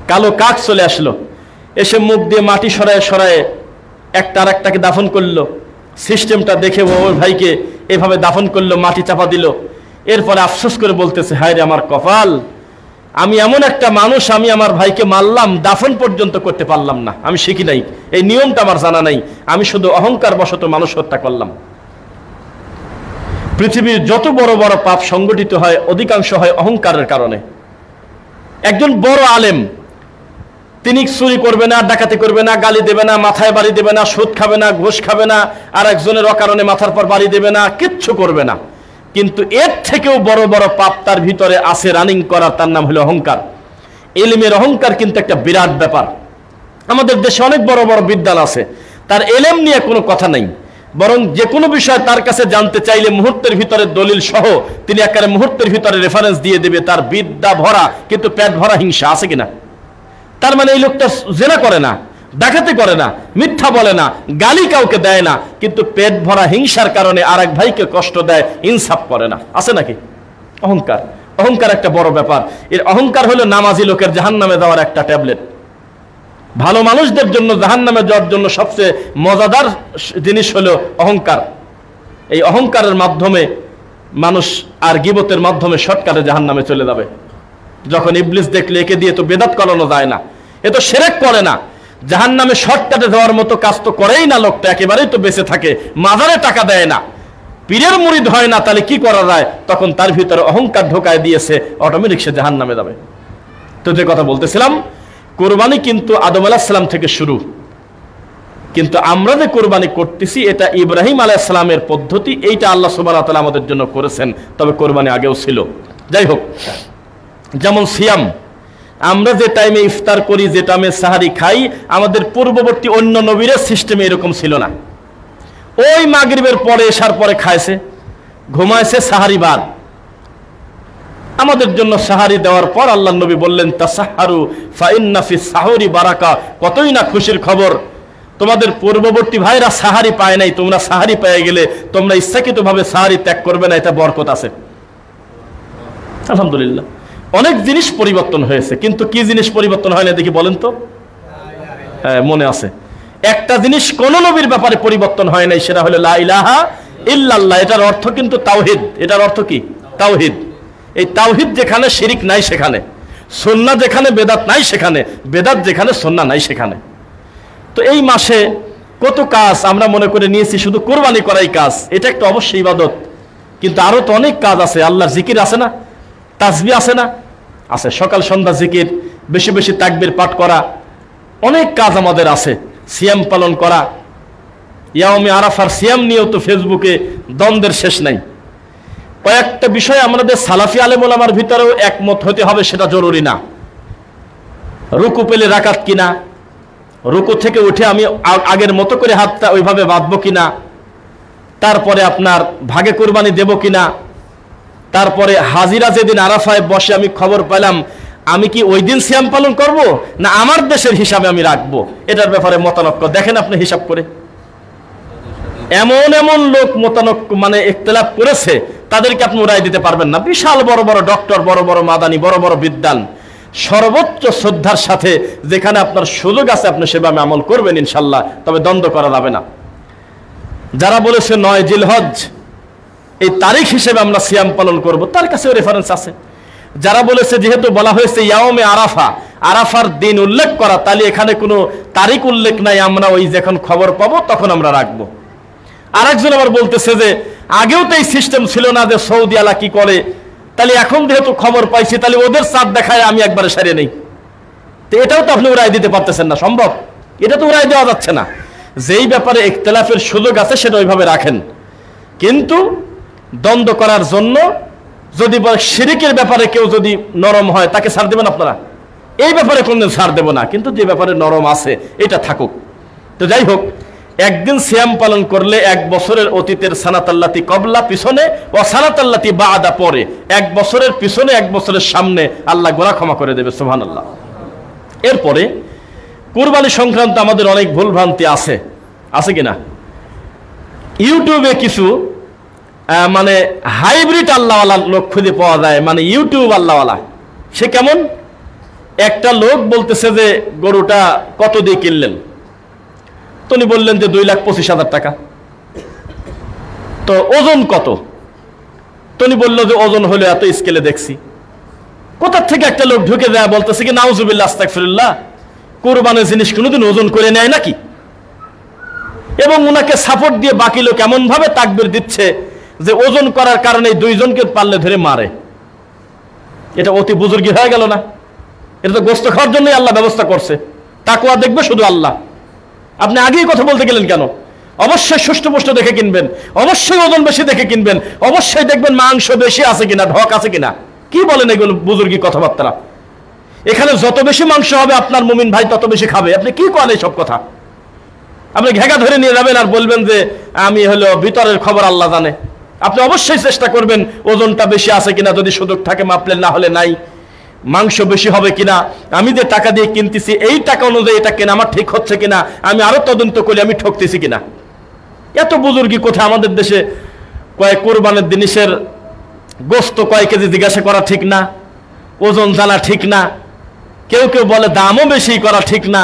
Speaker 1: কালো কাক চলে আসলো, এসে মুখ দিয়ে মাটি সরায় সরায় একটা আর একটাকে দাফন করলো। সিস্টেমটা দেখে ওই ভাইকে এভাবে দাফন করলো, মাটি চাপা দিল। এরপরে আফসোস করে বলতেছে হায় রে আমার কপাল, আমি এমন একটা মানুষ, আমি আমার ভাইকে মারলাম, দাফন পর্যন্ত করতে পারলাম না, আমি শিখি নাই, এই নিয়মটা আমার জানা নাই, আমি শুধু অহংকার বশত মানুষ হত্যা করলাম। পৃথিবীর যত বড় বড় পাপ সংগঠিত হয় অধিকাংশ হয় অহংকারের কারণে। একজন বড় আলেম, তিনি চুরি করবে না, ডাকাতি করবে না, গালি দেবে না, মাথায় বাড়ি দেবে না, সুদ খাবে না, ঘুষ খাবে না, আর একজনের অকারণে মাথার পর বাড়ি দেবে না, কিচ্ছু করবে না। কিন্তু এর থেকেও বড় বড় পাপ তার ভিতরে আছে রানিং করা, তার নাম হলো অহংকার। এলিমের অহংকার কিন্তু একটা বিরাট ব্যাপার। আমাদের দেশে অনেক বড় বড় বিদ্যালয় আছে, তার এলেম নিয়ে কোনো কথা নাই, বরং যে কোনো বিষয় তার কাছে জানতে চাইলে মুহূর্তের ভিতরে দলিল সহ তিনি একেবারে মুহূর্তের ভিতরে রেফারেন্স দিয়ে দেবে। তার বিদ্যা ভরা কিন্তু পেট ভরা হিংসা, আছে কিনা? তার মানে এই লোকটা জেনা করে না, ডাকাতি করে না, মিথ্যা বলে না, গালি কাউকে দেয় না, কিন্তু পেট ভরা হিংসার কারণে আরেক ভাইকে কষ্ট দেয়, ইনসাফ করে না। আছে নাকি? অহংকার। অহংকার একটা বড় ব্যাপার। এর অহংকার হলো নামাজি লোকের জাহান্নামে যাওয়ার একটা ট্যাবলেট। ভালো মানুষদের জন্য জাহান্নামে যাওয়ার জন্য সবচেয়ে মজাদার জিনিস হলো অহংকার। এই অহংকারের মাধ্যমে মানুষ আর গীবতের মাধ্যমে শর্টকাটে জাহান্নামে চলে যাবে। যখন ইবলিস দেখলে একে দিয়ে তো বেদাত করানো যায় না, এ তো শিরক করে না, জাহান্নামে শর্টকাটে যাওয়ার মতো কাজ তো করেই না, লোকটা একেবারেই তো বেঁচে থাকে, মাজারে টাকা দেয় না, পীরের মুরিদ হয় না, তাহলে কি করা যায়? তখন তার ভিতরে অহংকার ঢোকায় দিয়েছে, অটোমেটিক সে জাহান্নামে যাবে। তো যে কথা বলতেছিলাম, কোরবানি কিন্তু আদম আলাইহিস সালাম থেকে শুরু, কিন্তু আমরা যে কোরবানি করতেছি এটা ইব্রাহিম আলাইহিস সালামের পদ্ধতি, এইটা আল্লাহ সুবহানাহু ওয়া তাআলা আমাদের জন্য করেছেন। তবে কোরবানি আগেও ছিল। যাই হোক, যেমন সিয়াম, আমরা যে টাইমে ইফতার করি, যে টাইমে সাহারি খাই, আমাদের পূর্ববর্তী অন্য নবীর সিস্টেমে এরকম ছিল না। ওই মাগরিবের পরে এশার পরে খাইছে, ঘুমাইছে, সাহারি বাদ। আমাদের জন্য সাহারি দেওয়ার পর আল্লাহ নবী বললেন, তাসাহারু ফাইন্না ফিস সাহুরি বারাকা। কতই না খুশির খবর, তোমাদের পূর্ববর্তী ভাইরা সাহারি পায় নাই, তোমরা সাহারি পেয়ে গেলে, তোমরা ইচ্ছাকৃতভাবে সাহারি ত্যাগ করবে না, এটা বরকত আছে। আলহামদুলিল্লাহ, অনেক জিনিস পরিবর্তন হয়েছে, কিন্তু কি জিনিস পরিবর্তন হয় না দেখি বলেন তো? হ্যাঁ, মনে আছে একটা জিনিস কোন নবীর ব্যাপারে পরিবর্তন হয় নাই, সেটা হলো লা ইলাহা ইল্লাল্লাহ। এটার অর্থ কিন্তু তাওহীদ। এটার অর্থ কি? তাওহীদ। এই তাওহীদ যেখানে, শিরিক নাই সেখানে, সুন্নাহ যেখানে, বেদাত নাই সেখানে, বেদাত যেখানে, সুন্নাহ নাই সেখানে। তো এই মাসে কত কাজ আমরা মনে করে নিয়েছি শুধু কোরবানি করাই কাজ, এটা একটা অবশ্যই ইবাদত, কিন্তু আরো তো অনেক কাজ আছে। আল্লাহর জিকির আছে না, তাসবিহ আছে না? আছে। সকাল সন্ধ্যা জিকির, বেশি বেশি তাকবীর পাঠ করা, অনেক কাজ আমাদের আছে। সিয়াম পালন করা, ইয়াউমে আরাফার সিয়াম নিয়েও তো ফেসবুকে দ্বন্দ্বের শেষ নাই। কয়েকটা বিষয় আমাদের সালাফি আলেম ওলামার ভিতরেও একমত হতে হবে, সেটা জরুরি না। রুকু পেলে রাকাত কিনা, রুকু থেকে উঠে আমি আগের মতো করে হাতটা ওইভাবে বাঁধবো কিনা, তারপরে আপনার ভাগে কোরবানি দেব কিনা, তারপরে হাজিরা যেদিন আরাফায় বসে আমি খবর পেলাম, আমি কি ওই দিন সিয়াম পালন করব না আমার দেশের হিসাবে আমি রাখবো, এটার ব্যাপারে মতানক্য। দেখেন আপনি হিসাব করে, এমন এমন লোক মতানক্য মানে ইখতিলাফ করেছে, তাদেরকে আপনি রায় দিতে পারবেন না। বিশাল বড় বড় ডক্টর, বড় বড় মাদানি, বড় বড় বিদ্বান, সর্বোচ্চ শ্রদ্ধার সাথে যেখানে আপনার সুযোগ আছে আপনি সেভাবে আমল করবেন ইনশাল্লাহ, তবে দ্বন্দ্ব করা যাবে না। যারা বলেছে 9 জিলহজ এই তারিখ হিসেবে আমরা সিয়াম পালন করব, তার কাছেও রেফারেন্স আছে। যারা বলেছে যেহেতু বলা হয়েছে ইয়াউমে আরাফা, আরাফার দিন উল্লেখ করা, তাহলে এখানে কোনো তারিখ উল্লেখ নাই, আমরা ওই যখন খবর পাবো তখন আমরা রাখবো। আরেকজন আবার বলতেছে যে আগেও তো এই সিস্টেম ছিল না, যে সৌদি আলা কি করে, তাহলে এখন যেহেতু খবর পাইছি তাহলে ওদের চাঁদ দেখায় আমি একবারে সারিয়ে নেই। তো এটাও তো আপনি রায় দিতে পারতেছেন না, সম্ভব? এটা তো রায় দেওয়া যাচ্ছে না। যেই ব্যাপারে ইখতিলাফের সুযোগ আছে সেটা ওইভাবে রাখেন, কিন্তু দ্বন্দ্ব করার জন্য যদি শিরকের ব্যাপারে কেউ যদি নরম হয় তাকে ছাড় দেবেন আপনারা? এই ব্যাপারে কোনদিন ছাড় দেব না, কিন্তু যে ব্যাপারে নরম আছে এটা থাকুক। তো যাই হোক, একদিন সিয়াম পালন করলে 1 বছরের অতীতের সানাতাল্লাতি কবলা পিছনে ও সানাতাল্লাতি বাদা পরে, 1 বছরের পিছনে 1 বছরের সামনে আল্লাহ গুনাহ ক্ষমা করে দেবে, সুবহানাল্লাহ। এরপরে কুরবানি সংক্রান্ত আমাদের অনেক ভুলভ্রান্তি আছে, আছে কিনা? ইউটিউবে কিছু মানে হাইব্রিড আল্লাহওয়ালা লোক খুঁজে পাওয়া যায়, মানে ইউটিউব আল্লাহওয়ালা। সে কেমন? একটা লোক বলতেছে যে গরুটা কত দিয়ে কিনলেন, তিনি বললেন যে 2,25,000 টাকা। তো ওজন কত? তিনি বলল যে ওজন হলো এত, স্কেলে দেখছি। কোথার থেকে একটা লোক ঢুকে যায় বলতেছে কি নাউজুবিল্লাহ আস্তাগফিরুল্লাহ, কুরবানের জিনিস কোনোদিন ওজন করে নেয় নাকি? এবং ওনাকে সাপোর্ট দিয়ে বাকি লোক এমন ভাবে তাকবীর দিচ্ছে যে ওজন করার কারণে 2 জনকে পারলে ধরে মারে। এটা অতি বুজুর্গি হয়ে গেল না? এটা তো গোস্ত খাওয়ার জন্যই আল্লাহ ব্যবস্থা করছে, তাকওয়া দেখবে শুধু আল্লাহ। আপনি আগেই কথা বলতে গেলেন কেন? অবশ্যই সুষ্ঠুপুষ্ট দেখে কিনবেন, অবশ্যই ওজন বেশি দেখে কিনবেন, অবশ্যই দেখবেন মাংস বেশি আছে কিনা, ঢক আছে কিনা। কি বলেন এগুলো বুজুর্গি কথাবার্তা? এখানে যত বেশি মাংস হবে আপনার মুমিন ভাই তত বেশি খাবে। আপনি কি করেন এইসব কথা? আপনি ঘেঁকা ধরে নিয়ে যাবেন আর বলবেন যে আমি হলো ভিতরের খবর আল্লাহ জানে। আপনি অবশ্যই চেষ্টা করবেন ওজনটা বেশি আছে কিনা, যদি সুযোগ থাকে মাপলেন, না হলে নাই। মাংস বেশি হবে কিনা, আমি যে টাকা দিয়ে কিনতেছি এই টাকা অনুযায়ী এটা কেনা আমার ঠিক হচ্ছে কিনা, আমি আরো তদন্ত করি আমি ঠকতেছি কিনা। এত বুজুর্গি কোথায় আমাদের দেশে। কয়েক কোরবানের জিনিসের গোস্ত কয় কেজি জিজ্ঞাসা করা ঠিক না, ওজন জানা ঠিক না, কেউ কেউ বলে দামও বেশি করা ঠিক না।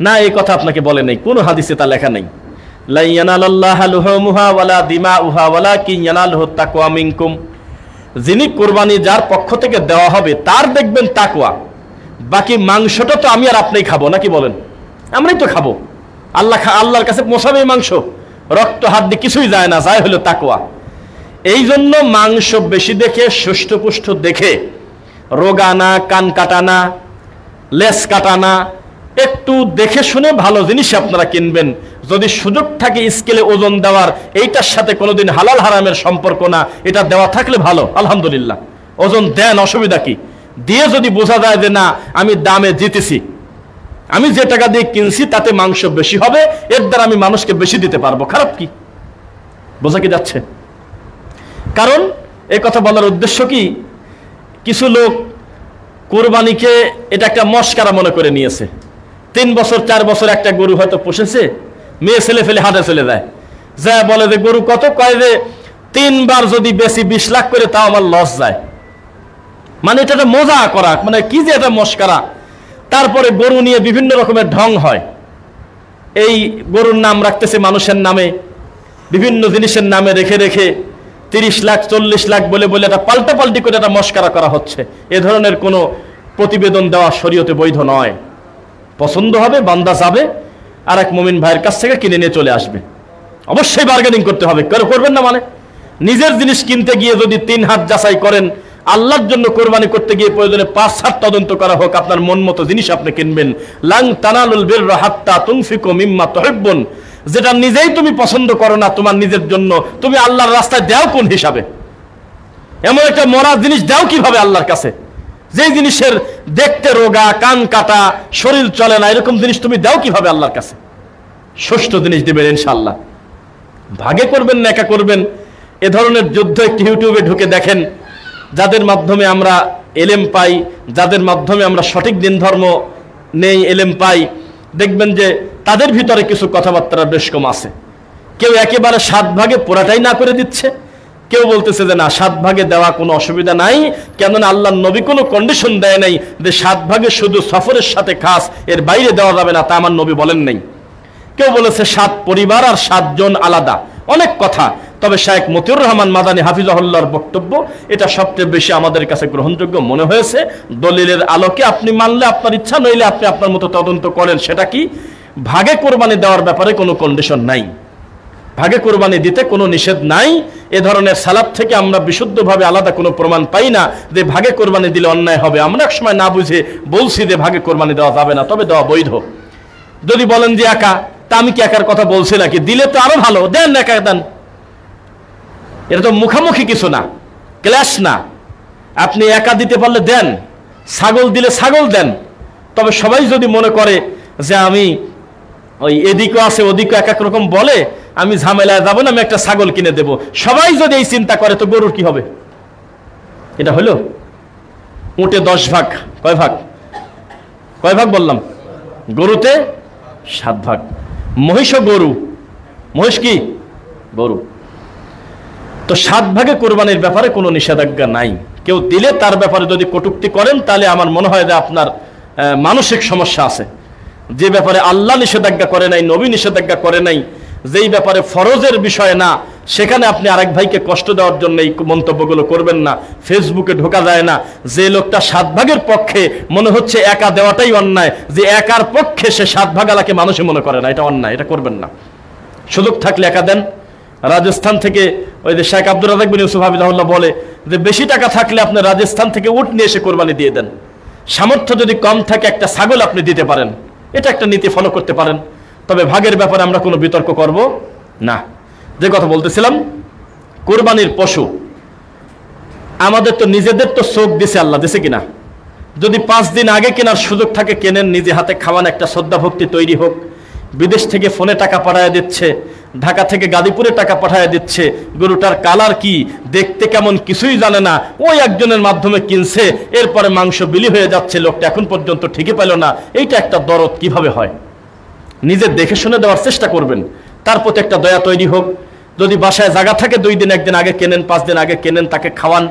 Speaker 1: না, এই কথা আপনাকে বলে নাই, কোনো হাদিসে তা লেখা নেই। লা ইয়ানালাল্লাহু লুহুমুহা ওয়ালা দিমাউহা ওয়ালাকিন ইয়ানালুহুত তাকওয়া মিনকুম। যিনি কোরবানি যার পক্ষ থেকে দেওয়া হবে তার দেখবেন তাকওয়া। বাকি মাংসটা তো আমি আর আপনিই খাবো, নাকি বলেন? আমরাই তো খাবো। আল্লাহর কাছে পৌঁছাবে মাংস, রক্ত হাত দিয়ে কিছুই যায় না, যায় হলো তাকওয়া। এই জন্য মাংস বেশি দেখে, সুষ্ঠুপুষ্ট দেখে, রোগানা, কান কাটানা, লেস কাটানা, একটু দেখে শুনে ভালো জিনিস আপনারা কিনবেন। যদি সুযোগ থাকে স্কেলে ওজন দেওয়ার, এইটার সাথে কোনোদিন হালাল হারামের সম্পর্ক না, এটা দেওয়া থাকলে ভালো, আলহামদুলিল্লাহ। ওজন দেন, অসুবিধা কি? দিয়ে যদি বোঝা যায় যে না আমি দামে জিতেছি, আমি যে টাকা দিয়ে কিনছি তাতে মাংস বেশি হবে, এর দ্বারা আমি মানুষকে বেশি দিতে পারবো, খারাপ কি? বোঝা কি যাচ্ছে? কারণ এই কথা বলার উদ্দেশ্য কি, কিছু লোক কোরবানিকে এটা একটা মস্কারা মনে করে নিয়েছে। 3 বছর 4 বছর একটা গরু হয়তো পুষেছে, মেয়ে ছেলে ফেলে হাটে চলে যায়, যা বলে যে গরু কত, কয় যে 3 বার যদি বেশি 20 লাখ করে তাও আমার লস যায়। মানে এটা একটা মজা করা, মানে কি যে এটা মস্কারা। তারপরে গরু নিয়ে বিভিন্ন রকমের ঢং হয়। এই গরুর নাম রাখতেছে মানুষের নামে, বিভিন্ন জিনিসের নামে রেখে রেখে 30 লাখ 40 লাখ বলে বলে এটা পাল্টাপাল্টি করে একটা মস্কারা করা হচ্ছে। এ ধরনের কোনো প্রতিবেদন দেওয়া শরীয়তে বৈধ নয়। পছন্দ হবে, বান্দা যাবে আর এক মুমিন ভাইয়ের কাছ থেকে কিনে নিয়ে চলে আসবে। অবশ্যই বার্গেনিং করতে হবে, করবেন না মানে? নিজের জিনিস কিনতে গিয়ে যদি 3 হাত যাচাই করেন, আল্লাহর জন্য কোরবানি করতে গিয়ে প্রয়োজনে 5 হাত তদন্ত করা হোক, আপনার মন মতো জিনিস আপনি কিনবেন। লাং তানালুল বিররা হাত্তা তুনফিকু মিম্মা তুহিব্বুন। যেটা নিজেই তুমি পছন্দ করো না তোমার নিজের জন্য, তুমি আল্লাহর রাস্তায় দাও কোন হিসাবে? এমন একটা মরা জিনিস দাও কিভাবে আল্লাহর কাছে? যে জিনিসের দেখতে রোগা, কান কাটা, শরীর চলে না, এরকম জিনিস তুমি দাও কিভাবে আল্লাহর কাছে? সুষ্ঠ জিনিস দিবেন ইনশাআল্লাহ। ভাগে করবেন না একা করবেন, এ ধরনের যুদ্ধ একটি ইউটিউবে ঢুকে দেখেন। যাদের মাধ্যমে আমরা এলেম পাই, যাদের মাধ্যমে আমরা সঠিক দিন ধর্ম নেই, এলেম পাই, দেখবেন যে তাদের ভিতরে কিছু কথাবার্তা বেশ কম আছে। কেউ একেবারে 7 ভাগে পুরাটাই না করে দিচ্ছে, কেউ বলতেছে যে না 7 ভাগে দেওয়া কোনো অসুবিধা নাই, কেননা আল্লাহর নবী কোনো কন্ডিশন দেয় নাই যে 7 ভাগে শুধু সফরের সাথে খাস, এর বাইরে দেওয়া যাবে না, তা আমার নবী বলেন নাই। কেউ বলেছে 7 পরিবার আর 7 জন আলাদা, অনেক কথা। তবে শায়েখ মতিউর রহমান মাদানী হাফিজাহুল্লাহর বক্তব্য এটা সবচেয়ে বেশি আমাদের কাছে গ্রহণযোগ্য মনে হয়েছে। দলিলের আলোকে আপনি মানলে আপনার ইচ্ছা, নইলে আপনি আপনার মতো তদন্ত করেন। সেটা কি, ভাগে কোরবানি দেওয়ার ব্যাপারে কোনো কন্ডিশন নাই, ভাগে কোরবানি দিতে কোনো নিষেধ নাই। এ ধরনের সালাত থেকে আমরা বিশুদ্ধভাবে আলাদা কোনো প্রমাণ পাই না যে ভাগে কোরবানি দিলে অন্যায় হবে। আমরা এক সময় না বুঝে বলছি যে ভাগে কোরবানি দেওয়া যাবে না, তবে দেওয়া বৈধ। যদি বলেন যে একা, তা আমি কি একার কথা বলছি নাকি? দিলে তো আরো ভালো, দেন, একা দেন। এটা তো মুখামুখি কিছু না, ক্লাস না। আপনি একা দিতে পারলে দেন, ছাগল দিলে ছাগল দেন। তবে সবাই যদি মনে করে যে আমি ওই এদিকে আছে ওদিকে এক এক রকম বলে, আমি ঝামেলায় যাবো না, আমি একটা ছাগল কিনে দেব, সবাই যদি এই চিন্তা করে তো গরুর কি হবে? এটা হলো উটে 10 ভাগ, কয় ভাগ? কয় ভাগ বললাম? গরুতে 7 ভাগ। মহিষও গরু, মহিষ কি গরু। তো 7 ভাগে কোরবানির ব্যাপারে কোনো নিষেধাজ্ঞা নাই। কেউ দিলে তার ব্যাপারে যদি কটূক্তি করেন, তাহলে আমার মনে হয় যে আপনার মানসিক সমস্যা আছে। যে ব্যাপারে আল্লাহ নিষেধাজ্ঞা করে নাই, নবী নিষেধাজ্ঞা করে নাই, যেই ব্যাপারে ফরজের বিষয় না, সেখানে আপনি আরেক ভাইকে কষ্ট দেওয়ার জন্য এই মন্তব্যগুলো করবেন না। ফেসবুকে ঢোকা যায় না। যে লোকটা 7 ভাগের পক্ষে, মনে হচ্ছে একা দেওয়াটাই অন্যায়। যে একার পক্ষে সে 7 ভাগ আলাকে মানুষই মনে করে না, এটা অন্যায়, এটা করবেন না। সুযোগ থাকলে একা দেন। রাজস্থান থেকে ওই যে শেখ আব্দুর রাজাক বিন ইউসুফ হাফিজাহুল্লাহ বলে যে বেশি টাকা থাকলে আপনি রাজস্থান থেকে উট নিয়ে এসে কোরবানি দিয়ে দেন। সামর্থ্য যদি কম থাকে একটা ছাগল আপনি দিতে পারেন, এটা একটা নীতি ফলো করতে পারেন। তবে ভাগের ব্যাপারে আমরা কোনো বিতর্ক করব না। যে কথা বলতেছিলাম, কোরবানির পশু আমাদের তো নিজেদের তো চোখ দিছে আল্লাহ, দিছে কিনা? যদি 5 দিন আগে কেনার সুযোগ থাকে কেনেন, নিজে হাতে খাওয়ান, একটা শ্রদ্ধা ভক্তি তৈরি হোক। বিদেশ থেকে ফোনে টাকা পাঠায় দিচ্ছে, ঢাকা থেকে গাজীপুরে টাকা পাঠায় দিচ্ছে, গরুটার কালার কি, দেখতে কেমন কিছুই জানে না, ওই একজনের মাধ্যমে কিনছে, এরপরে মাংস বিলি হয়ে যাচ্ছে, লোকটা এখন পর্যন্ত ঠিকই পেল না। এইটা একটা দরদ কিভাবে হয়? নিজে দেখে শুনে দেওয়ার চেষ্টা করবেন, তার প্রতি একটা দয়া তৈরি হোক। যদি বাসায় জায়গা থাকে 2 দিন 1 দিন আগে কেনেন, 5 দিন আগে কেনেন, তাকে খাওয়ান।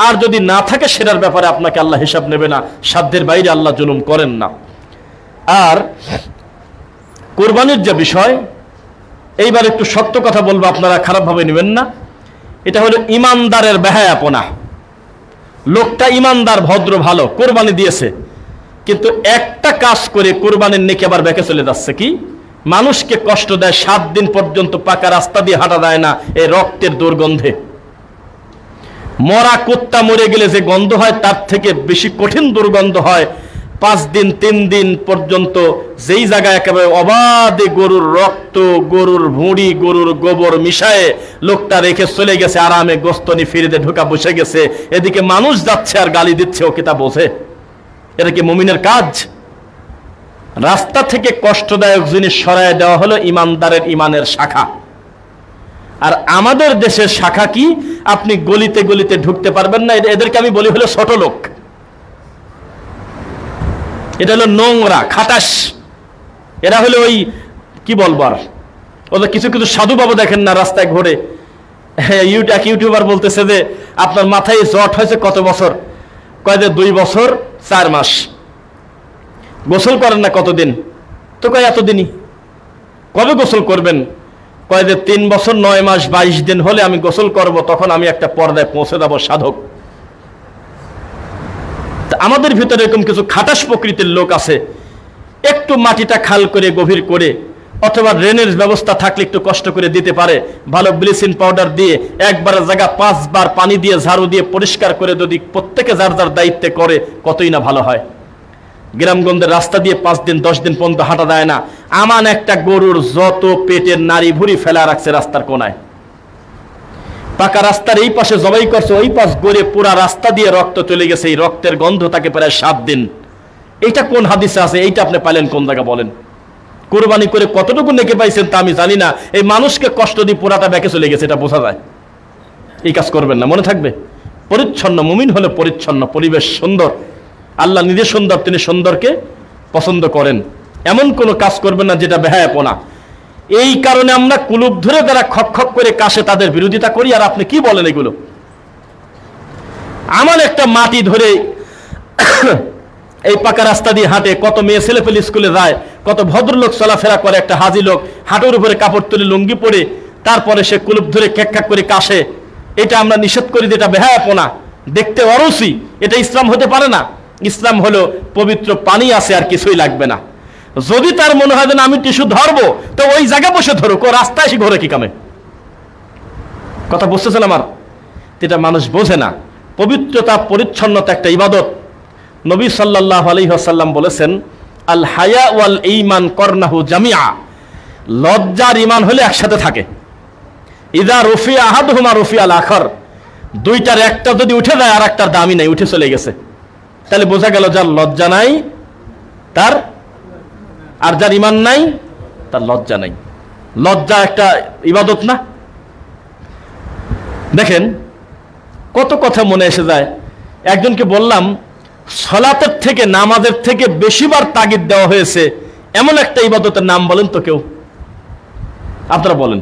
Speaker 1: আর যদি না থাকে সেটার ব্যাপারে আপনাকে আল্লাহ হিসাব নেবে না, সাধ্যের বাইরে আল্লাহ জুলুম করেন না। আর কুরবানির যে বিষয়, এইবার একটু সত্য কথা বলবো, আপনারা খারাপভাবে নেবেন না। এটা হলো ইমানদারের বেহায়াপনা। লোকটা ইমানদার, ভদ্র, ভালো, কোরবানি দিয়েছে, কিন্তু একটা কাজ করে কোরবানির নেকি আবার বেঁকে চলে যাচ্ছে। কি? মানুষকে কষ্ট দেয়, 7 দিন পর্যন্ত পাকা রাস্তা দিয়ে হাঁটা যায় না এই রক্তের দুর্গন্ধে। মরা কুত্তা মরে গেলে যে গন্ধ হয় তার থেকে বেশি কঠিন দুর্গন্ধ হয়। 5 দিন 3 দিন পর্যন্ত যেই জায়গায় একেবারে অবাধে গরুর রক্ত, গরুর ভুঁড়ি, গরুর গোবর মিশায়ে লোকটা রেখে চলে গেছে, আরামে গোস্তনি ফিরিতে ঢোকা বসে গেছে, এদিকে মানুষ যাচ্ছে আর গালি দিচ্ছে, ওকে তা বোঝে? এটা কি মুমিনের কাজ? রাস্তা থেকে কষ্টদায়ক জিনিস সরায় দেওয়া হলো ইমানদারের ইমানের শাখা। আর আমাদের দেশের শাখা কি? আপনি গলিতে গলিতে ঢুকতে পারবেন না। এদেরকে আমি বলি হলো ছোট লোক, এটা হলো নোংরা খাটাস। এরা হলো ওই কি বলবার, ওদের কিছু কিছু সাধু বাবা দেখেন না রাস্তায় ঘোরে। এক ইউটিউবার বলতেছে যে আপনার মাথায় জট হয়েছে কত বছর? কয় যে 2 বছর 4 মাস। গোসল করেন না কতদিন? তো কয় এতদিনই। কবে গোসল করবেন? কয় যে 3 বছর 9 মাস 22 দিন হলে আমি গোসল করব, তখন আমি একটা পর্দায় পৌঁছে যাব সাধক। আমাদের ভিতরে এরকম কিছু খাটাস প্রকৃতির লোক আছে। একটু মাটিটা খাল করে গভীর করে, অথবা ড্রেনেজ ব্যবস্থা থাকলে একটু কষ্ট করে দিতে পারে, ভালো ব্লিচিং পাউডার দিয়ে একবারের জায়গা 5 বার পানি দিয়ে ঝাড়ু দিয়ে পরিষ্কার করে যদি প্রত্যেকে যার যার দায়িত্বে করে, কতই না ভালো হয়। গ্রামগঞ্জের রাস্তা দিয়ে 5 দিন 10 দিন পর্যন্ত হাঁটা যায় না। আমান একটা গরুর যত পেটের নাড়ি ভুড়ি ফেলা রাখছে রাস্তার কোনায়। পাকা রাস্তার এই পাশে জবাই করছে, ওই পাশ গড়ে পুরা রাস্তা দিয়ে রক্ত চলে গেছে, এই রক্তের গন্ধ তাকে প্রায় 7 দিন। এইটা কোন হাদিসে আছে? এইটা আপনি পাইলেন কোন জায়গা বলেন? কুরবানি করে কতটুকু নেকি পাইছেন তা আমি জানি না। এই মানুষকে কষ্ট দিয়ে পুরাটা বেঁকে চলে গেছে, এটা বোঝা যায়। এই কাজ করবেন না, মনে থাকবে। পরিচ্ছন্ন মুমিন হলে পরিচ্ছন্ন, পরিবেশ সুন্দর, আল্লাহ নিজে সুন্দর, তিনি সুন্দরকে পছন্দ করেন। এমন কোনো কাজ করবেন না যেটা বেহায়াপনা। এই কারণে আমরা কুলুপ ধরে যারা খক খক করে কাশে তাদের বিরোধিতা করি। আর আপনি কি বলেন এগুলো? আমার একটা মাটি ধরে এই পাকা রাস্তা দিয়ে হাঁটে, কত মেয়ে ছেলে পেলে স্কুলে যায়, কত ভদ্রলোক চলাফেরা করে, একটা হাজি লোক হাঁটুর উপরে কাপড় তুলে লুঙ্গি পরে, তারপরে সে কুলুপ ধরে খেক খাক করে কাশে। এটা আমরা নিষেধ করি, যেটা বেহায়াপনা, দেখতে অরুচি। এটা ইসলাম হতে পারে না। ইসলাম হলো পবিত্র পানি আছে আর কিছুই লাগবে না। যদি তার মনে হয় যে আমি টিস্যু ধরবো, তো ওই জায়গা বসে ধরুক, ও রাস্তায় এসে ঘরে কি কামে? কথা বুঝতেছেন আমার? এটা মানুষ বোঝে না। পবিত্রতা, পরিচ্ছন্নতা একটা ইবাদত। নবী সাল্লাল্লাহু আলাইহি ওয়াসাল্লাম বলেছেন, আল হায়া ওয়াল ঈমান করনাহু জামিআ। লজ্জার ঈমান হলে একসাথে থাকে। ইযা রুফিয়া আহাদুহুমা রুফিয়াল আখার। দুইটার একটা যদি উঠে যায় আর একটার দামই নাই, উঠে চলে গেছে। তাহলে বোঝা গেল যার লজ্জা নাই তার, আর যার ঈমান নাই তার লজ্জা নাই। লজ্জা একটা ইবাদত না? দেখেন কত কথা মনে এসে যায়। একজনকে বললাম, সালাতের থেকে, নামাজের থেকে বেশিবার তাগিদ দেওয়া হয়েছে এমন একটা ইবাদতের নাম বলেন তো কেউ? আপনারা বলেন।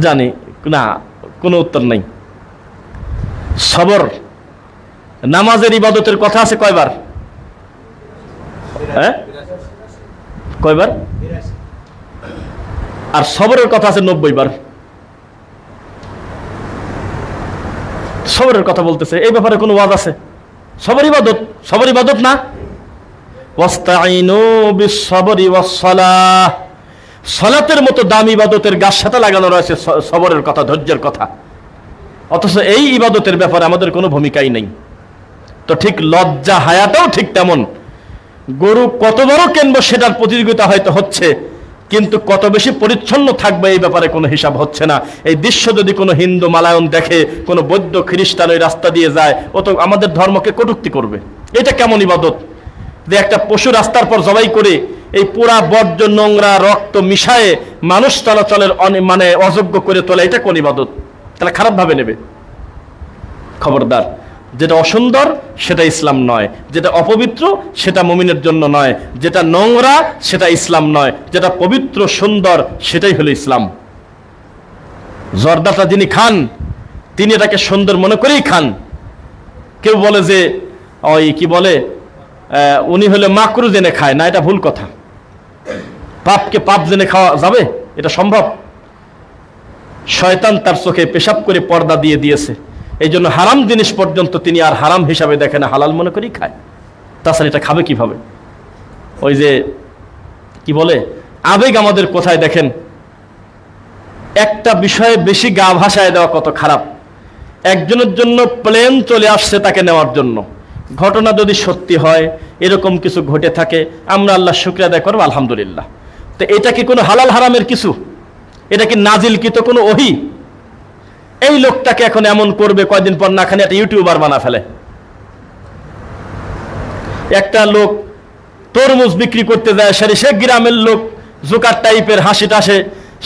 Speaker 1: জানি না, কোনো উত্তর নাই। সবর। নামাজের ইবাদতের কথা আছে কয়বার? হ্যাঁ, কয়বার? আর সবরের কথা আছে 90 বার। সবরের কথা বলতেছে, এই ব্যাপারে কোনো ওয়াজ আছে? সবর ইবাদত, সবর ইবাদত না? ওয়াস্তাইনু বিস-সাবরি ওয়াস-সালাহ। সালাতের মতো দামি ইবাদতের গাছ সাথে লাগানো রয়েছে সবরের কথা, ধৈর্যের কথা। অথচ এই ইবাদতের ব্যাপারে আমাদের কোনো ভূমিকাই নেই। তো ঠিক লজ্জা হায়াটাও ঠিক তেমন। গরু কত বড় কিনবো সেটার প্রতিযোগিতা হয়তো হচ্ছে, কিন্তু কত বেশি পরিচ্ছন্ন থাকবে এই ব্যাপারে কোনো হিসাব হচ্ছে না। এই দৃশ্য যদি কোনো হিন্দু মালায়ন দেখে, কোনো বৌদ্ধ খ্রিস্টান ওই রাস্তা দিয়ে যায়, ও তো আমাদের ধর্মকে কটূক্তি করবে। এটা কেমন ইবাদত যে একটা পশু রাস্তার পর জবাই করে এই পুরা বর্জ্য নোংরা রক্ত মিশায়ে মানুষ চলাচলের মানে অযোগ্য করে তোলা, এটা কোন ইবাদত? তাহলে খারাপ ভাবে নেবে। খবরদার, যেটা অসুন্দর সেটা ইসলাম নয়, যেটা অপবিত্র সেটা মুমিনের জন্য নয়, যেটা নোংরা সেটা ইসলাম নয়, যেটা পবিত্র সুন্দর সেটাই হলো ইসলাম। জর্দাটা যিনি খান তিনি এটাকে সুন্দর মনে করেই খান। কেউ বলে যে ওই কি বলে উনি হলে মাকরু জেনে খায় না, এটা ভুল কথা। পাপকে পাপ জেনে খাওয়া যাবে? এটা সম্ভব? শয়তান তার চোখে পেশাব করে পর্দা দিয়ে দিয়েছে, এই জন্য হারাম জিনিস পর্যন্ত তিনি আর হারাম হিসাবে দেখে না, হালাল মনে করেই খায়। তাছাড়া এটা খাবে কিভাবে? ওই যে কি বলে আবেগ আমাদের কোথায় দেখেন। একটা বিষয়ে বেশি গা ভাসায় দেওয়া কত খারাপ। একজনের জন্য প্লেন চলে আসছে তাকে নেওয়ার জন্য, ঘটনা যদি সত্যি হয়, এরকম কিছু ঘটে থাকে, আমরা আল্লাহ শুকরিয়া আদায় করবো, আলহামদুলিল্লাহ। তো এটা কি কোনো হালাল হারামের কিছু? এটা কি নাজিলকৃত কোনো ওহী? এই লোকটাকে এখন এমন করবে, কয়দিন পর না খালি একটা ইউটিউবার বানা ফেলে। একটা লোক তরমুজ বিক্রি করতে যায়, সে গ্রামের লোক, জোকার টাইপের হাসি টাসে,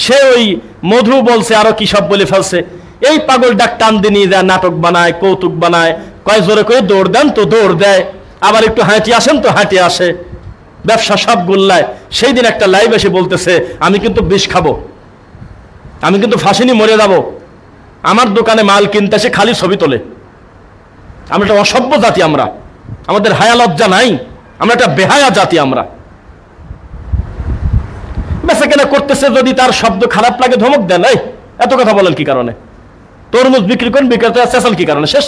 Speaker 1: সে ওই মধু বলছে, আরো কি সব বলে ফেলছে। এই পাগল ডাক টান দিয়ে নিয়ে যায়, নাটক বানায়, কৌতুক বানায়, কয় জোরে করে দৌড় দেন তো দৌড় দেয়, আবার একটু হাঁটি আসেন তো হাঁটি আসে, ব্যবসা সব গোল্লায়। সেই দিন একটা লাইভ এসে বলতেছে, আমি কিন্তু বিষ খাবো, আমি কিন্তু ফাঁসি নিয়ে মরে যাবো, আমার দোকানে মাল কিনতে এসে খালি ছবি তোলে। আমরা একটা অসভ্য জাতি, আমরা, আমাদের হায়া লজ্জা নাই, আমরা একটা বেহায়া জাতি। আমরা বেচা কেনা করতেছে, যদি তার শব্দ খারাপ লাগে ধমক দেন, এই এত কথা বলেন কি কারণে? তরমুজ বিক্রি করেন, বিক্রেতা চেঁচান কি কারণে? শেষ।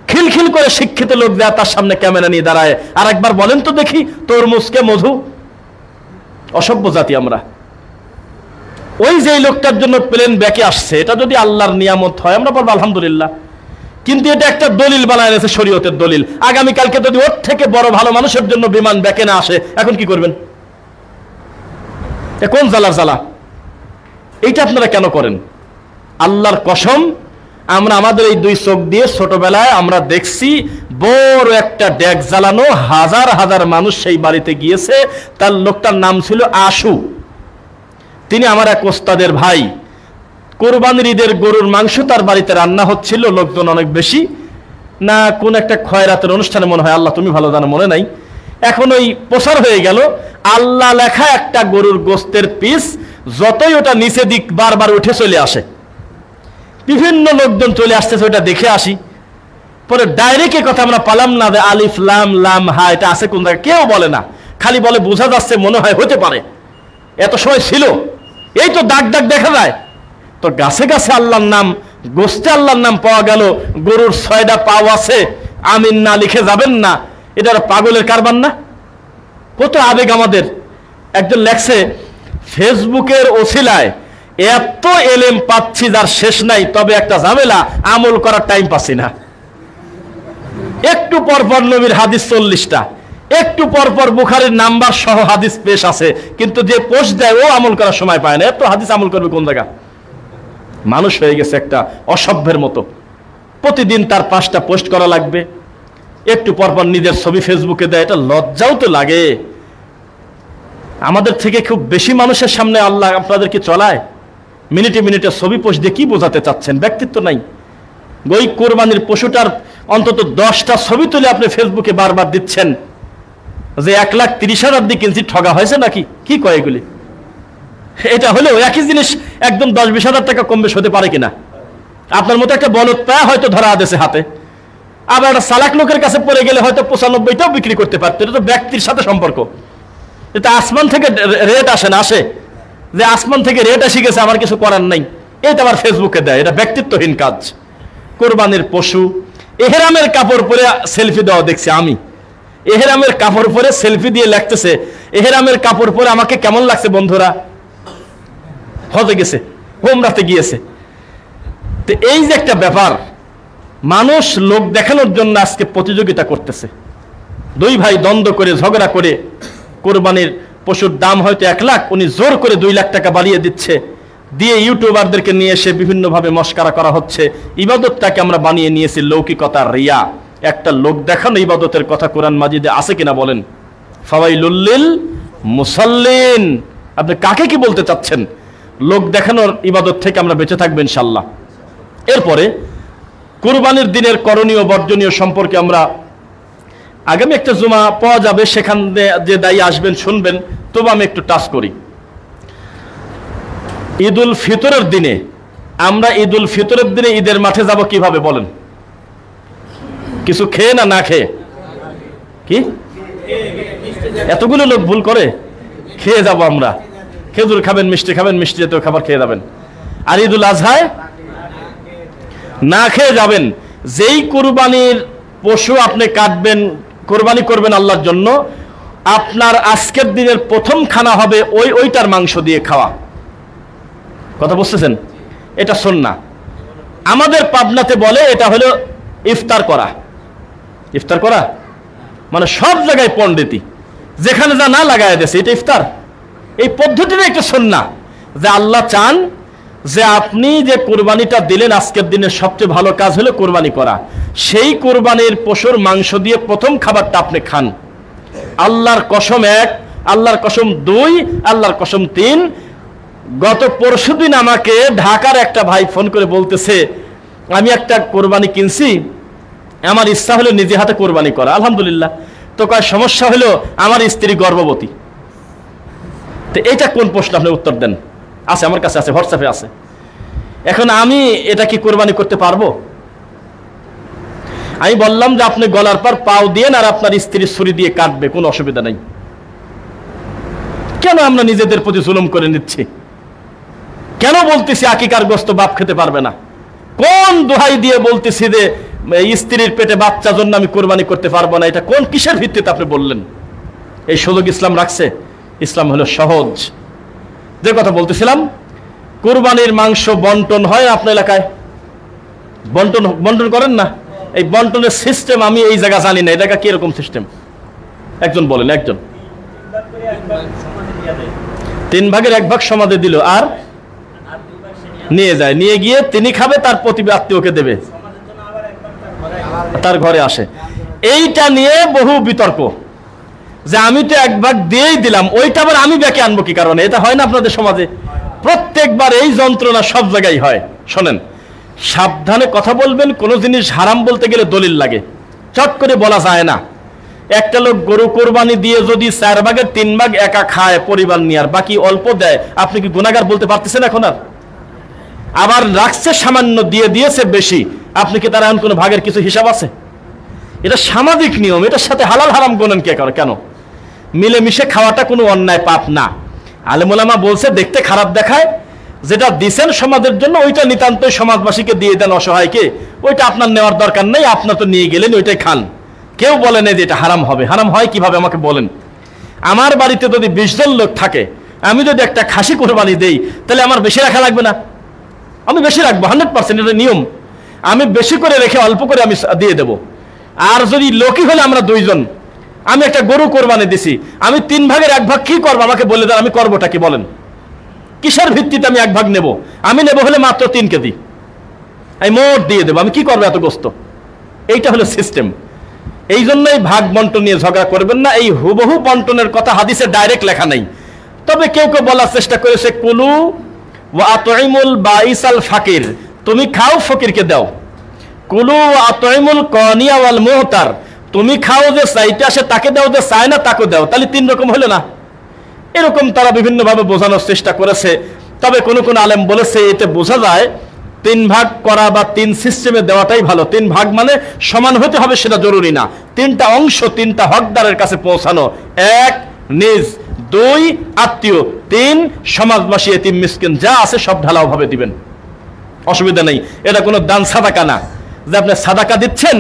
Speaker 1: খিলখিল করে শিক্ষিত লোক দেয়া তার সামনে ক্যামেরা নিয়ে দাঁড়ায়, আর একবার বলেন তো দেখি তরমুজকে মধু। অসভ্য জাতি আমরা। ওই যে লোকটার জন্য প্লেন ব্যাকে আসছে, এটা যদি আল্লাহর নিয়ামত হয় আমরা বলবো আলহামদুলিল্লাহ, কিন্তু এটা একটা দলিল বানায় এনেছে, শরীয়তের দলিল। আগামীকালকে যদি ওর থেকে বড় ভালো মানুষের জন্য বিমান ব্যাকে না আসে, এখন কি করবেন? কোন জ্বালার জ্বালা? এইটা আপনারা কেন করেন? আল্লাহর কসম, আমরা আমাদের এই দুই চোখ দিয়ে ছোটবেলায় আমরা দেখছি বড় একটা ডেক জ্বালানো, হাজার হাজার মানুষ সেই বাড়িতে গিয়েছে। তার লোকটার নাম ছিল আশু। তিনি আমার এক ওস্তাদের ভাই। কোরবানির ঈদের গরুর মাংস তার বাড়িতে রান্না হচ্ছিল, লোকজন অনেক বেশি, না কোন একটা খয়রাতের অনুষ্ঠানে মনে হয়, আল্লাহ তুমি ভালো জানো, মনে নাই। এখন ওই প্রচার হয়ে গেল, আল্লাহ লেখা একটা গরুর গোস্তের পিস, যতই ওটা নিচে দিক বারবার উঠে চলে আসে, বিভিন্ন লোকজন চলে আসতেছে, ওটা দেখে আসি। পরে ডাইরেক্ট কথা আমরা পালাম না যে আলিফ লাম লাম হা এটা আছে কোন জায়গায়, কেউ বলে না, খালি বলে বোঝা যাচ্ছে, মনে হয়, হতে পারে, এত সময় ছিল, এই তো দাগ দাগ দেখা যায়। তো গাছে গাছে আল্লাহর নাম, গোস্তে আল্লাহর নাম পাওয়া গেল, গরুর 6টা পাও আছে, আমিন না লিখে যাবেন না, এটা পাগলের কারবার না? কত আবেগ আমাদের। একজন লেখছে, ফেসবুকের ওসিলায় এত এলেম পাচ্ছি যার শেষ নাই, তবে একটা ঝামেলা, আমল করার টাইম পাচ্ছি না। একটু পরপর নবীর হাদিস 40টা, একটু পরপর বুখারীর নাম্বার সহ হাদিস পেশ আছে, কিন্তু যে পোস্ট দেয় ও আমল করার সময় পায় না। এত হাদিস আমল করবে কোন জায়গা? মানুষ হয়ে গেছে একটা অসভ্যের মতো। প্রতিদিন তার 5টা পোস্ট করা লাগবে, একটু পরপর নিজের ছবি ফেসবুকে দেয়, এটা লজ্জাও তো লাগে। আমাদের থেকে খুব বেশি মানুষের সামনে আল্লাহ আপনাদেরকে চলায়। মিনিটে মিনিটে ছবি পোস্ট দিয়ে কি বোঝাতে চাচ্ছেন? ব্যক্তিত্ব নাই। ওই কোরবানির পশুটার অন্তত 10টা ছবি তুলে আপনি ফেসবুকে বারবার দিচ্ছেন যে 1,30,000 দিয়ে কিনছি, ঠগা হয়েছে নাকি? কি কয় এগুলি? এটা হলেও একই জিনিস একদম 10-20 টাকা কম বেশ হতে পারে কিনা? আপনার মতো একটা বলদ পায় হয়তো ধরা আদেছে হাতে, আবার একটা চালাক লোকের কাছে পড়ে গেলে হয়তো 95টাও বিক্রি করতে পারতো। এটা তো ব্যক্তির সাথে সম্পর্ক, এটা আসমান থেকে রেট আসে না, আসে যে আসমান থেকে রেট এসে গেছে, আমার কিছু করার নাই, এটা আবার ফেসবুকে দেয়। এটা ব্যক্তিত্বহীন কাজ। কোরবানির পশু এহরামের কাপড় পরে সেলফি দেওয়া দেখছি আমি। এহরামের কাপড় পরে সেলফি দিয়ে লাগতেছে, এহরামের কাপড় পরে আমাকে কেমন লাগছে বন্ধুরা? হতে গেছে, হোমরাতে গিয়েছে। তো এই যে একটা ব্যাপার, মানুষ লোক দেখানোর জন্য আজকে প্রতিযোগিতা করতেছে। দুই ভাই দ্বন্দ্ব করে, ঝগড়া করে, কোরবানির পশুর দাম হয়তো 1 লাখ, উনি জোর করে 2 লাখ টাকা বাড়িয়ে দিচ্ছে, দিয়ে ইউটিউবারদেরকে নিয়ে এসে বিভিন্নভাবে মস্কারা করা হচ্ছে। ইবাদতটাকে আমরা বানিয়ে নিয়েছি লৌকিকতা, রিয়া। একটা লোক দেখানো ইবাদতের কথা কোরআন মাজিদে আছে কিনা বলেন? ফাওয়াইলুল লিল মুসাল্লিন, আপনি কাকে কি বলতে চাচ্ছেন? লোক দেখানোর ইবাদত থেকে আমরা বেঁচে থাকবো ইনশাআল্লাহ। এরপরে কুরবানির দিনের করণীয় বর্জনীয় সম্পর্কে আমরা আগামী একটা জুমা পাওয়া যাবে, সেখান যে দায়ী আসবেন শুনবেন, তবু আমি একটু টাচ করি। ঈদুল ফিতরের দিনে আমরা ঈদুল ফিতরের দিনে ঈদের মাঠে যাব কিভাবে বলেন? কিছু খেয়ে না খেয়ে? কি এতগুলো লোক ভুল করে? খেয়ে যাব আমরা। খেজুর খাবেন, মিষ্টি খাবেন, মিষ্টি জাতীয় খাবার খেয়ে যাবেন। আর ঈদুল আজহায় না খেয়ে যাবেন। যেই কুরবানির পশু আপনি কাটবেন, কোরবানি করবেন আল্লাহর জন্য, আপনার আজকের দিনের প্রথম খানা হবে ওইটার মাংস দিয়ে খাওয়া। কথা বুঝতেছেন? এটা সুন্নাহ। আমাদের পাবনাতে বলে এটা হলো ইফতার করা। ইফতার করা মানে সব জায়গায় পণ্ডিতি, যেখানে যা না লাগায় দিয়েছে এটা ইফতার। এই পদ্ধতিটা একটা সুন্নাহ, যে আল্লাহ চান যে আপনি যে কোরবানিটা দিলেন আজকের দিনের সবচেয়ে ভালো কাজ হলো কোরবানি করা। সেই কোরবানির পশুর মাংস দিয়ে প্রথম খাবারটা আপনি খান। আল্লাহর কসম 1, আল্লাহর কসম 2, আল্লাহর কসম 3। গত পরশুদিন আমাকে ঢাকার একটা ভাই ফোন করে বলতেছে, আমি একটা কোরবানি কিনছি, আমার ইচ্ছা হলো নিজে হাতে কোরবানি করা। আলহামদুলিল্লাহ। তো কয় সমস্যা হলো আমার স্ত্রী গর্ভবতী। তো এইটা কোন প্রশ্ন আপনি উত্তর দেন? আছে, আমার কাছে আছে, হোয়াটসঅ্যাপে আছে। এখন আমি এটা কি কোরবানি করতে পারবো? আমি বললাম যে আপনি গলার পর পাও দিয়ে আর আপনার স্ত্রী ছুরি দিয়ে কাটবে, কোনো অসুবিধা নাই। কেন আমরা নিজেদের প্রতি জুলুম করে নিচ্ছি? কেন বলতেছি আকিকার গোশত বাপ খেতে পারবে না? কোন দোহাই দিয়ে বলতেছি যে স্ত্রীর পেটে বাচ্চার জন্য আমি কোরবানি করতে পারবো না? এটা কোন কিসের ভিত্তিতে আপনি বললেন? এই সুযোগ ইসলাম রাখছে? ইসলাম হলো সহজ। যে কথা বলতেছিলাম, কোরবানির মাংস বন্টন হয় আপনার এলাকায়, বন্টন করেন না? এই বন্টনের সিস্টেম আমি এই জায়গা জানি না। এটা কি এরকম সিস্টেম? একজন বলেন, একজন। 3 ভাগের 1 ভাগ সমাজে দিল, আর নিয়ে যায়, নিয়ে গিয়ে তিনি খাবে, তার প্রতিবেশী আত্মীয়কে দেবে, তার ঘরে আসে। এইটা নিয়ে বহু বিতর্ক, যে আমি তো 1 ভাগ দিয়েই দিলাম, ওইটা আবার আমি ব্যাকে আনবো কি কারণে? এটা হয় না আপনাদের সমাজে? প্রত্যেকবার এই যন্ত্রণা সব জায়গায় হয়। শোনেন, সাবধানে কথা বলবেন। কোনো জিনিস হারাম বলতে গেলে দলিল লাগে, চট করে বলা যায় না। একটা লোক গরু কোরবানি দিয়ে যদি 4 ভাগের 3 ভাগ একা খায় পরিবার নিয়ে, আর বাকি অল্প দেয়, আপনি কি গুনাহগার বলতে পারতেছেন এখন? আর আবার রাখছে সামান্য, দিয়ে দিয়েছে বেশি, আপনি কি তার এখন কোনো ভাগের কিছু হিসাব আছে? এটা সামাজিক নিয়ম, এটার সাথে হালাল হারাম গোনেন কেন? মিলেমিশে খাওয়াটা কোনো অন্যায় পাপ না। আলেম ওলামা বলছে দেখতে খারাপ দেখায়, যেটা দিছেন সমাজের জন্য ওইটা নিতান্তই সমাজবাসীকে দিয়ে দেন, অসহায়কে। ওইটা আপনার নেওয়ার দরকার নেই, আপনার তো নিয়ে গেলেন, ওইটাই খান। কেউ বলে না যে এটা হারাম হবে। হারাম হয় কিভাবে আমাকে বলেন? আমার বাড়িতে যদি 20 জন লোক থাকে, আমি যদি একটা খাসি কোরবানি দেই, তাহলে আমার বেশি রাখা লাগবে না? আমি বেশি রাখবো, 100%, এটা নিয়ম। আমি বেশি করে রেখে অল্প করে আমি দিয়ে দেব। আর যদি লোকই হলে আমরা 2 জন, আমি একটা গরু কোরবানি দিছি, আমি 3 ভাগের 1 ভাগ কি করবো আমাকে বলে দেন, আমি করবোটা কি বলেন? কিসের ভিত্তিতে আমি 1 ভাগ নেব? আমি নেব হলে মাত্র 3 কেজি, আমি মোট দিয়ে দেবো। আমি কি করবো এত গোস্ত? এইটা হলো সিস্টেম। এই জন্যই ভাগ বন্টন নিয়ে ঝগড়া করবেন না। এই হুবহু বন্টনের কথা হাদিসে ডাইরেক্ট লেখা নেই, তবে কেউ কেউ বলার চেষ্টা করেছে, কুলু ওয়া আতইমুল বাইসাল ফাকির, তুমি খাও ফকিরকে দাও। কুলু ওয়া আতইমুল কানিয়া ওয়াল মুহতার, তুমি খাও যে চাইতে আসে তাকে দাও, যে চায় না তাকে দাও। তাহলে 3 রকম হলো না? এরকম তারা বিভিন্নভাবে বোঝানোর চেষ্টা করেছে। তবে কোন কোন আলেম বলেছে এতে বোঝা যায় 3 ভাগ করা বা 3 সিস্টেমে দেওয়াটাই ভালো। 3 ভাগ মানে সমান হতে হবে সেটা জরুরি না। 3টা অংশ 3টা হকদারের কাছে পৌঁছানো। 1 নিজ, 2 আত্মীয়, 3 সমাজবাসী, এতিম মিসকিন যা আছে সব ঢালাও ভাবে দিবেন, অসুবিধা নেই। এটা কোনো দান সাদাকা না যে আপনি সাদাকা দিচ্ছেন,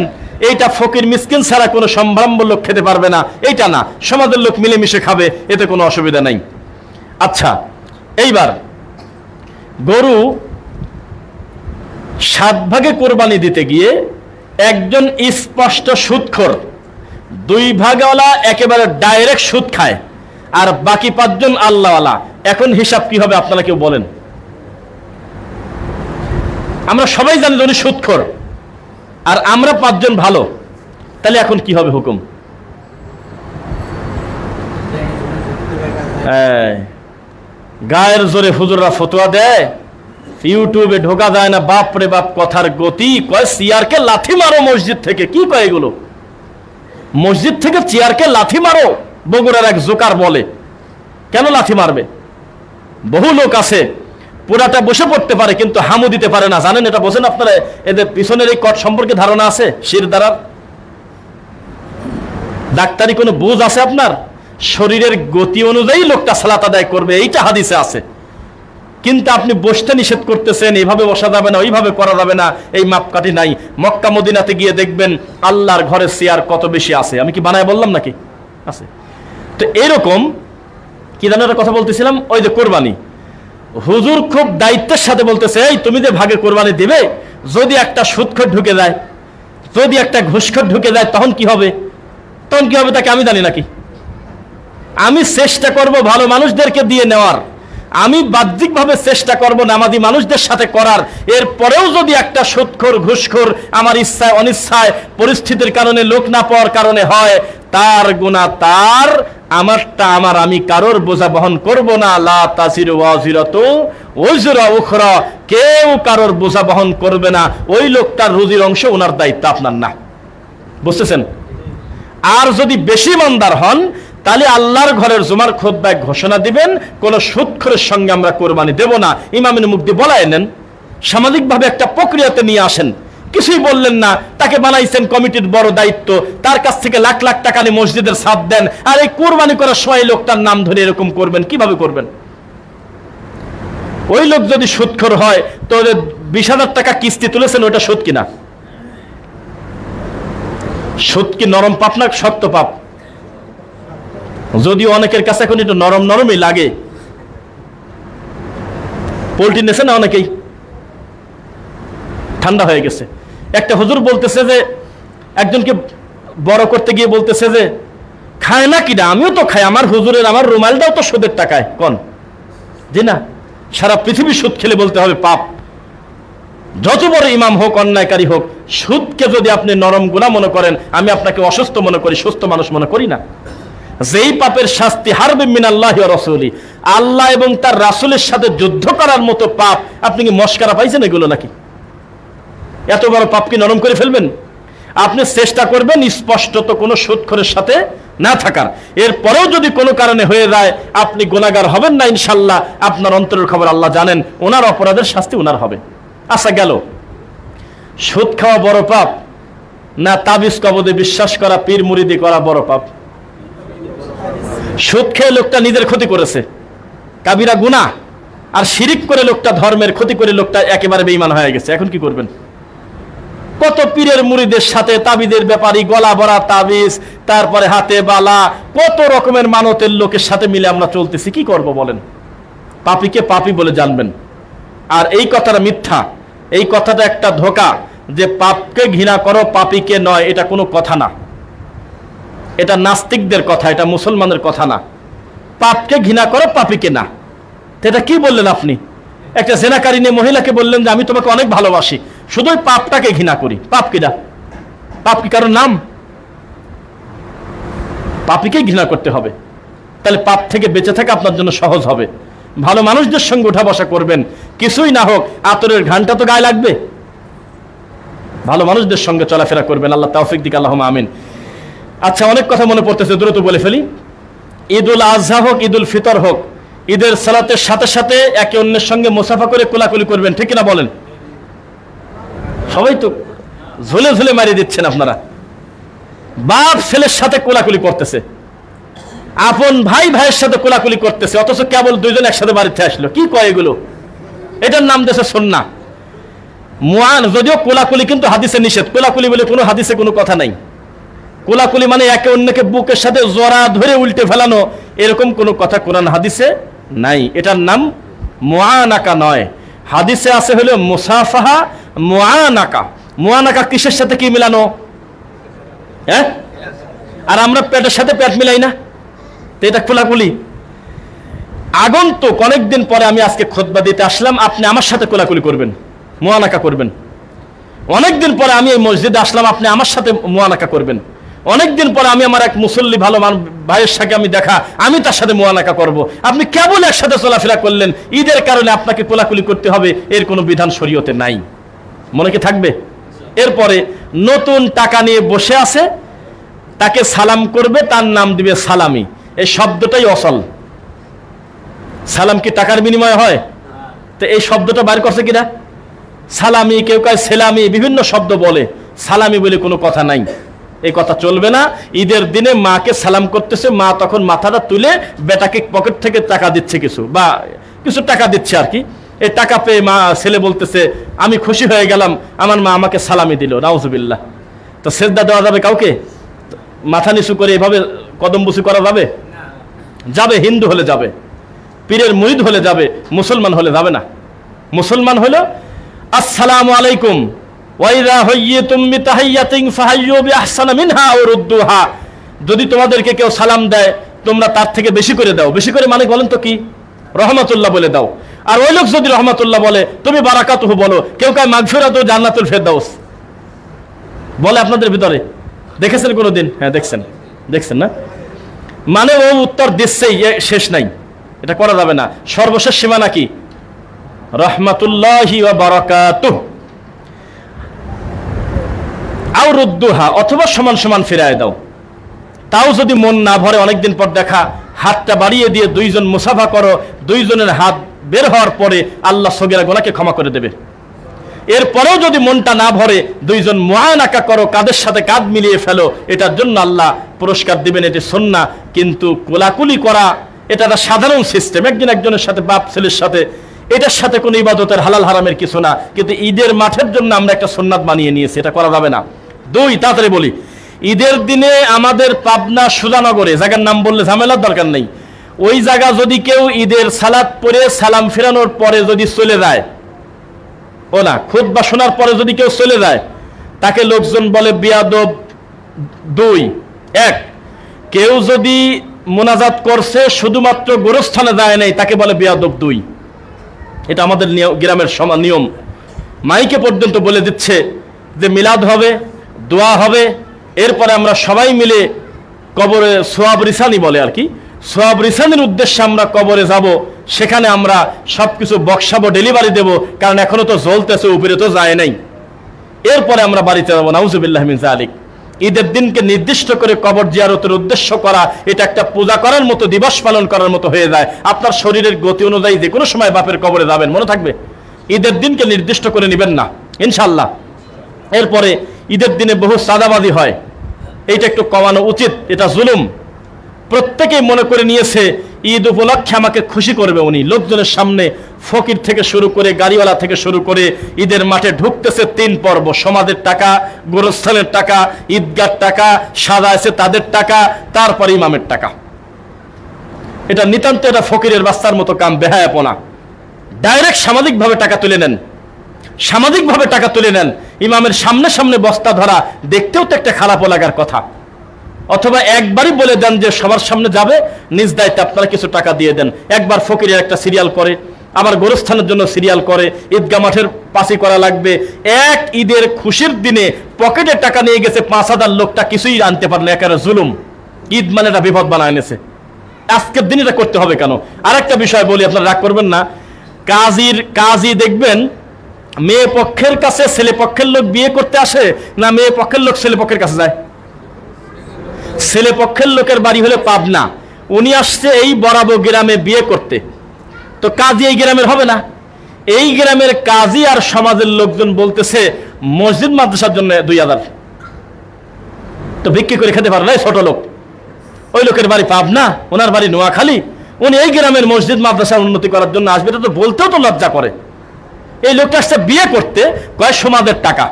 Speaker 1: এইটা ফকির মিসকিন ছাড়া কোনো সম্ভ্রাম্য লোক খেতে পারবে না, এইটা না। সমাজের লোক মিলেমিশে খাবে, এতে কোনো অসুবিধা নাই। আচ্ছা, এইবার গরু 7 ভাগে কোরবানি দিতে গিয়ে একজন স্পষ্ট সুদখোর, 2 ভাগওয়ালা একেবারে ডাইরেক্ট সুদ খায়, আর বাকি 5 জন আল্লাহওয়ালা। এখন হিসাব কি হবে আপনারা কেউ বলেন? আমরা সবাই জানি উনি সুদখোর, আর আমরা 5 জন ভালো, তাহলে এখন কি হবে হুকুম? হ্যাঁ, গায়ের জোরে হুজুররা ফতোয়া দেয়, ইউটিউবে ঢোকা যায় না। বাপ রে বাপ, কথার গতি। কয় চেয়ারকে লাথি মারো মসজিদ থেকে। কি কয় এগুলো? মসজিদ থেকে চেয়ারকে লাথি মারো? বগুড়ার এক জোকার বলে। কেন লাথি মারবে? বহু লোক আছে পুরাটা বসে পড়তে পারে কিন্তু হামু দিতে পারে না। জানেন এটা? বোঝেন আপনারা? এদের পিছনের এই কট সম্পর্কে ধারণা আছে? শির দ্বারা ডাক্তারি কোনো বুঝ আছে আপনার? শরীরের গতি অনুযায়ী লোকটা সালাত আদায় করবে, এইটা হাদিসে আছে। কিন্তু আপনি বসতে নিষেধ করতেছেন, এইভাবে বসা যাবে না, ওইভাবে করা যাবে না, এই মাপকাঠি নাই। মক্কা মদিনাতে গিয়ে দেখবেন আল্লাহর ঘরে চেয়ার কত বেশি আছে। আমি কি বানায় বললাম নাকি? আছে। তো এরকম কি জানো একটা কথা বলতেছিলাম, ওই যে কোরবানি। হুজুর খুব দায়িত্বের সাথে বলতেছে, এই তুমি যে ভাগে কোরবানি দিবে, যদি একটা সুদখোর ঢুকে যায়, যদি একটা ঘুষখোর ঢুকে যায়, তখন কি হবে? তখন কি হবে তাকে আমি জানি নাকি? আমি চেষ্টা করব ভালো মানুষদেরকে দিয়ে নেওয়ার, আমি বাহ্যিকভাবে চেষ্টা করব নামাজি মানুষদের সাথে করার। এরপরেও যদি একটা সুদখোর ঘুষখোর আমার ইচ্ছায় অনিচ্ছায় পরিস্থিতির কারণে লোক না পাওয়ার কারণে হয়, তার গুনাহ তার, আমারটা আমার। আমি কারোর বোঝা বহন করব না। লা তাজিরু ওয়াজিরাতু ওযরা উখরা, কেউ কারোর বোঝা বহন করবে না। ওই লোকটার রুজির অংশ ওনার দায়িত্ব, আপনার না। বুঝতেছেন? আর যদি বেশি ইমানদার হন, তাহলে আল্লাহর ঘরের জুমার খুতবায় ঘোষণা দিবেন, কোন সুদখোরের সঙ্গে আমরা কোরবানি দেব না। ইমামের মুখ দিয়ে বলায় নেন, সামাজিকভাবে একটা প্রক্রিয়াতে নিয়ে আসেন। কিছুই বললেন না, তাকে বানাইছেন কমিটির বড় দায়িত্ব, তার কাছ থেকে লাখ লাখ টাকা নিয়ে মসজিদের ছাদ দেন, আর এই কোরবানি করার সময় লোকটার নাম ধরে এরকম করবেন? কিভাবে করবেন? ওই লোক যদি সুদখোর হয়, তো 20,000 টাকা কিস্তি তুলেছেন, ওটা সুদ কিনা? সুদ কি নরম পাপ না শক্ত পাপ? যদিও অনেকের কাছে এখন একটু নরম নরমই লাগে। পোল্ট্রি নেছে না অনেকেই, ঠান্ডা হয়ে গেছে। একটা হুজুর বলতেছে যে একজনকে বড় করতে গিয়ে বলতেছে যে খায় না কিনা? আমিও তো খাই, আমার হুজুরের আমার রুমালটাও তো সুদের টাকায়। কোন? জি না, সারা পৃথিবী সুদ খেলে বলতে হবে পাপ। যত বড় ইমাম হোক, অন্যায়কারী হোক, সুদকে যদি আপনি নরম গুনাহ মনে করেন, আমি আপনাকে অসুস্থ মনে করি, সুস্থ মানুষ মনে করি না। যেই পাপের শাস্তি হারবে মিনাল্লাহি ওয়া রাসূলি, আল্লাহ এবং তার রাসূলের সাথে যুদ্ধ করার মতো পাপ, আপনি কি মস্কারা পাইছেন এগুলো নাকি? এত বড় পাপ কি নরম করে ফেলবেন? আপনি চেষ্টা করবেন স্পষ্টত কোনো সুদখোরের সাথে না থাকার। এরপরেও যদি কোনো কারণে হয়ে যায়, আপনি গুনাহগার হবেন না ইনশাআল্লাহ। আপনার অন্তরের খবর আল্লাহ জানেন, ওনার অপরাধের শাস্তি ওনার হবে। আচ্ছা গেল, সুদ খাওয়া বড় পাপ না তাবিজ কবদে বিশ্বাস করা, পীর মুরিদি করা বড় পাপ? সুদ খেয়ে লোকটা নিজের ক্ষতি করেছে, কাবিরা গুনাহ। আর শিরিক করে লোকটা ধর্মের ক্ষতি করে লোকটা একেবারে বেঈমান হয়ে গেছে। এখন কি করবেন? কত পীরের মুরিদের সাথে তাবিজের ব্যাপারী, গলা ভরা তাবিজ, তারপরে হাতে বালা, কত রকমের মানতের লোকের সাথে মিলে আমরা চলতেছি। কি করব বলেন? পাপীকে পাপী বলে জানবেন। আর এই কথাটা মিথ্যা, এই কথাটা একটা ধোঁকা, যে পাপকে ঘৃণা করো পাপীকে নয়, এটা কোনো কথা না। এটা নাস্তিকদের কথা, এটা মুসলমানের কথা না। পাপকে ঘৃণা করো পাপীকে না, এটা কি বললেন আপনি? একটা জেনাকারিনী মহিলাকে বললেন যে আমি তোমাকে অনেক ভালোবাসি, শুধুই পাপটাকে ঘৃণা করি। পাপ কিনা? পাপ কি কারোর নাম? পাপীকে ঘৃণা করতে হবে, তাহলে পাপ থেকে বেঁচে থাকা আপনার জন্য সহজ হবে। ভালো মানুষদের সঙ্গে উঠা বসা করবেন, কিছুই না হোক আতরের ঘানটা তো গায়ে লাগবে। ভালো মানুষদের সঙ্গে চলাফেরা করবেন। আল্লাহ তৌফিক দিক, আল্লাহুম্মা আমিন। আচ্ছা, অনেক কথা মনে পড়তেছে, দ্রুত বলে ফেলি। ঈদুল আজহা হোক, ঈদুল ফিতর হোক, ঈদের সালাতের সাথে সাথে একে অন্যের সঙ্গে মুসাফা করে কোলাকুলি করবেন, ঠিক কিনা বলেন? সবাই তো ঝুলে ঝুলে মারিয়ে দিচ্ছেন আপনারা। বাপ ছেলের সাথে কোলাকুলি করতেছে, আপন ভাই ভাইয়ের সাথে কোলাকুলি করতেছে, অথচ কেবল দুইজন একসাথে বাড়িতে আসলো। কি কয় এগুলো? এটার নাম দেশে সুন্নাহ। মুআন, যদিও কোলাকুলি কিন্তু হাদিসে নিষেধ। কোলাকুলি বলে কোনো হাদিসে কোনো কথা নাই। কোলাকুলি মানে একে অন্যকে বুকের সাথে জড়া ধরে উল্টে ফেলানো, এরকম কোনো কথা কোরআন হাদিসে নাই। এটার নাম মুআনাকা নয়। হাদিসে আছে হলো মুসাফাহা, মুআনাকা। মুআনাকা কিসের সাথে কি মিলানো? হ্যাঁ, আর আমরা পেটের সাথে পেট মিলাই না, তো এটা কোলাকুলি। আগন্তুক অনেকদিন পরে আমি আজকে খুতবা দিতে আসলাম, আপনি আমার সাথে কোলাকুলি করবেন, মুআনাকা করবেন। অনেকদিন পরে আমি এই মসজিদে আসলাম, আপনি আমার সাথে মুআনাকা করবেন। অনেকদিন পরে আমি আমার এক মুসল্লি ভালো ভাইয়ের সাথে আমি দেখা, আমি তার সাথে মুআনাকা করব। আপনি কেবল একসাথে চলাফেরা করলেন, ঈদের কারণে আপনাকে কোলাকুলি করতে হবে, এর কোনো বিধান শরীয়তে নাই। মনে কি থাকবে? এরপরে নতুন টাকা নিয়ে বসে আছে, তাকে সালাম করবে, তার নাম দিবে সালামি। এই শব্দটাই অসল। সালাম কি টাকার বিনিময় হয়? তো এই শব্দটা বাইর করছে কিনা? সালামি, কেউ কয় সেলামি, বিভিন্ন শব্দ বলে, সালামি বলে কোনো কথা নাই। এই কথা চলবে না। ঈদের দিনে মাকে সালাম করতেছে, মা তখন মাথাটা তুলে বেটাকে পকেট থেকে টাকা দিচ্ছে, কিছু টাকা দিচ্ছে আর কি। এই টাকা পেয়ে মা ছেলে বলতেছে আমি খুশি হয়ে গেলাম, আমার মা আমাকে সালামি দিল। নাউজুবিল্লাহ। তো সেজদা দেওয়া যাবে কাউকে? মাথা নিচু করে এভাবে কদম বুসি করা যাবে? যাবে। হিন্দু হলে যাবে, পীরের মুরিদ হলে যাবে, মুসলমান হলে যাবে না। মুসলমান হলো আসসালামু আলাইকুম ওয়াইদা হাইয়্যিতুম বিতাহিয়্যাতিন ফাহাইয়্যু বিআহসানা মিনহা আও রুদ্দুহা। যদি তোমাদেরকে কেউ সালাম দেয় তোমরা তার থেকে বেশি করে দাও। বেশি করে মানে বলেন তো কি? রহমাতুল্লাহ বলে দাও। আর ওই লোক যদি রহমাতুল্লাহ বলে তুমি বারাকাতুহু বলো। কেউ কয় মাগফিরাতু জান্নাতুল ফেরদাউস বলে আপনাদের ভিতরে, দেখেছেন কোনোদিন? হ্যাঁ দেখছেন না? মানে ও উত্তর দিচ্ছেই, শেষ নাই, এটা করা যাবে না। সর্বশেষ সীমানা কি? রহমাতুল্লাহি ওয়া বারাকাতুহু আও রুদ্দুহা, অথবা সমান সমান ফিরায় দাও। তাও যদি মন না ভরে, অনেকদিন পর দেখা, হাতটা বাড়িয়ে দিয়ে দুইজন মুসাফা করো, দুইজনের হাত বের হওয়ার পরে আল্লাহ সগীরা গুনাহকে ক্ষমা করে দেবে। এরপরেও যদি মনটা না ভরে, দুইজন মুআনাকা করো, কাদের সাথে কাঁধ মিলিয়ে ফেলো, এটার জন্য আল্লাহ পুরস্কার দিবেন। এটি সুন্নাহ। কিন্তু কোলাকুলি করা এটা একটা সাধারণ সিস্টেম, একজন একজনের সাথে, বাপ ছেলের সাথে, এটার সাথে কোনো ইবাদতের হালাল হারামের কিছু না। কিন্তু ঈদের মাঠের জন্য আমরা একটা সুন্নাত বানিয়ে নিয়েছি, এটা করা যাবে না। দুই, তাড়াতাড়ি বলি, ঈদের দিনে আমাদের পাবনা সুজানগরে, জায়গার নাম বললে ঝামেলার দরকার নেই, ওই জায়গা যদি কেউ ঈদের সালাত পড়ে সালাম ফেরানোর পরে যদি চলে যায়, ও না, খুতবা শোনার পরে যদি কেউ চলে যায়, তাকে লোকজন বলে বিয়াদব। দুই, এক, কেউ যদি মোনাজাত করছে শুধুমাত্র গোরস্থানে যায় নাই, তাকে বলে বিয়াদব। দুই, এটা আমাদের গ্রামের নিয়ম। মাইকে পর্যন্ত বলে দিচ্ছে যে মিলাদ হবে, দোয়া হবে, এরপরে আমরা সবাই মিলে কবরে সোয়াব রিসানি বলে আর কি, সোয়াব রিসানির উদ্দেশ্যে আমরা কবরে যাব, সেখানে আমরা সবকিছু বক্সাবো, ডেলিভারি দেব, কারণ এখনো তো জ্বলতেছে, উপরে তো যায় নাই। এরপরে আমরা বাড়িতে যাবো। নাউজুবিল্লাহ মিন যালিক। ঈদের দিনকে নির্দিষ্ট করে কবর জিয়ারতের উদ্দেশ্য করা, এটা একটা পূজা করার মতো, দিবস পালন করার মতো হয়ে যায়। আপনার শরীরের গতি অনুযায়ী যে কোনো সময় বাপের কবরে যাবেন, মনে থাকবে। ঈদের দিনকে নির্দিষ্ট করে নেবেন না, ইনশাআল্লাহ। এরপরে ঈদের দিনে বহু চাঁদাবাজি হয়, এইটা একটু কমানো উচিত, এটা জুলুম। প্রত্যেকেই মনে করে নিয়েছে ঈদ উপলক্ষে আমাকে খুশি করবে উনি। লোকজনের সামনে ফকির থেকে শুরু করে, গাড়িওয়ালা থেকে শুরু করে, ঈদের মাঠে ঢুকতেছে 3 পর্ব, সমাজের টাকা, গোরস্থানের টাকা, ঈদগার টাকা, সাদা আছে তাদের টাকা, তারপর ইমামের টাকা। এটা নিতান্ত এটা ফকিরের বাস্তার মতো কাম, বেহায়াপনা। ডাইরেক্ট সামাজিকভাবে টাকা তুলে নেন, সামাজিকভাবে টাকা তুলে নেন। ইমামের সামনে সামনে বস্তা ধরা দেখতেও তো একটা খারাপ লাগার কথা। অথবা একবারই বলে দেন যে সবার সামনে যাবে, নিজ দায়িত্বে আপনারা কিছু টাকা দিয়ে দেন। একবার ফকিরের একটা সিরিয়াল করে, আবার গোরস্থানের জন্য সিরিয়াল করে, ঈদগাহ মাঠের পাশে করা লাগবে। এক ঈদের খুশির দিনে পকেটে টাকা নিয়ে গেছে 5,000, লোকটা কিছুই আনতে পারলো, একেবারে জুলুম। ঈদ মানে এটা বিপদ বানায় এনেছে। আজকের দিন এটা করতে হবে কেন? আরেকটা বিষয় বলি, আপনারা রাগ করবেন না। কাজী দেখবেন মেয়ে পক্ষের কাছে ছেলে পক্ষের লোক বিয়ে করতে আসে, না মেয়ে পক্ষের লোক ছেলে পক্ষের কাছে যায়? ছেলে পক্ষের লোকের বাড়ি হলে পাবনা, উনি আসছে এই বরাবর গ্রামে বিয়ে করতে, তো কাজী এই গ্রামের হবে না। এই গ্রামের কাজী আর সমাজের লোকজন বলতেছে মসজিদ মাদ্রাসার জন্য 2,000, তো বিক্রি করে খেতে পারে না ছোট লোক। ওই লোকের বাড়ি পাবনা, ওনার বাড়ি নোয়াখালী, উনি এই গ্রামের মসজিদ মাদ্রাসার উন্নতি করার জন্য আসবে, এটা তো বলতেও তো লজ্জা করে। এই লোকটা আসছে বিয়ে করতে, কয় সমাজের টাকা।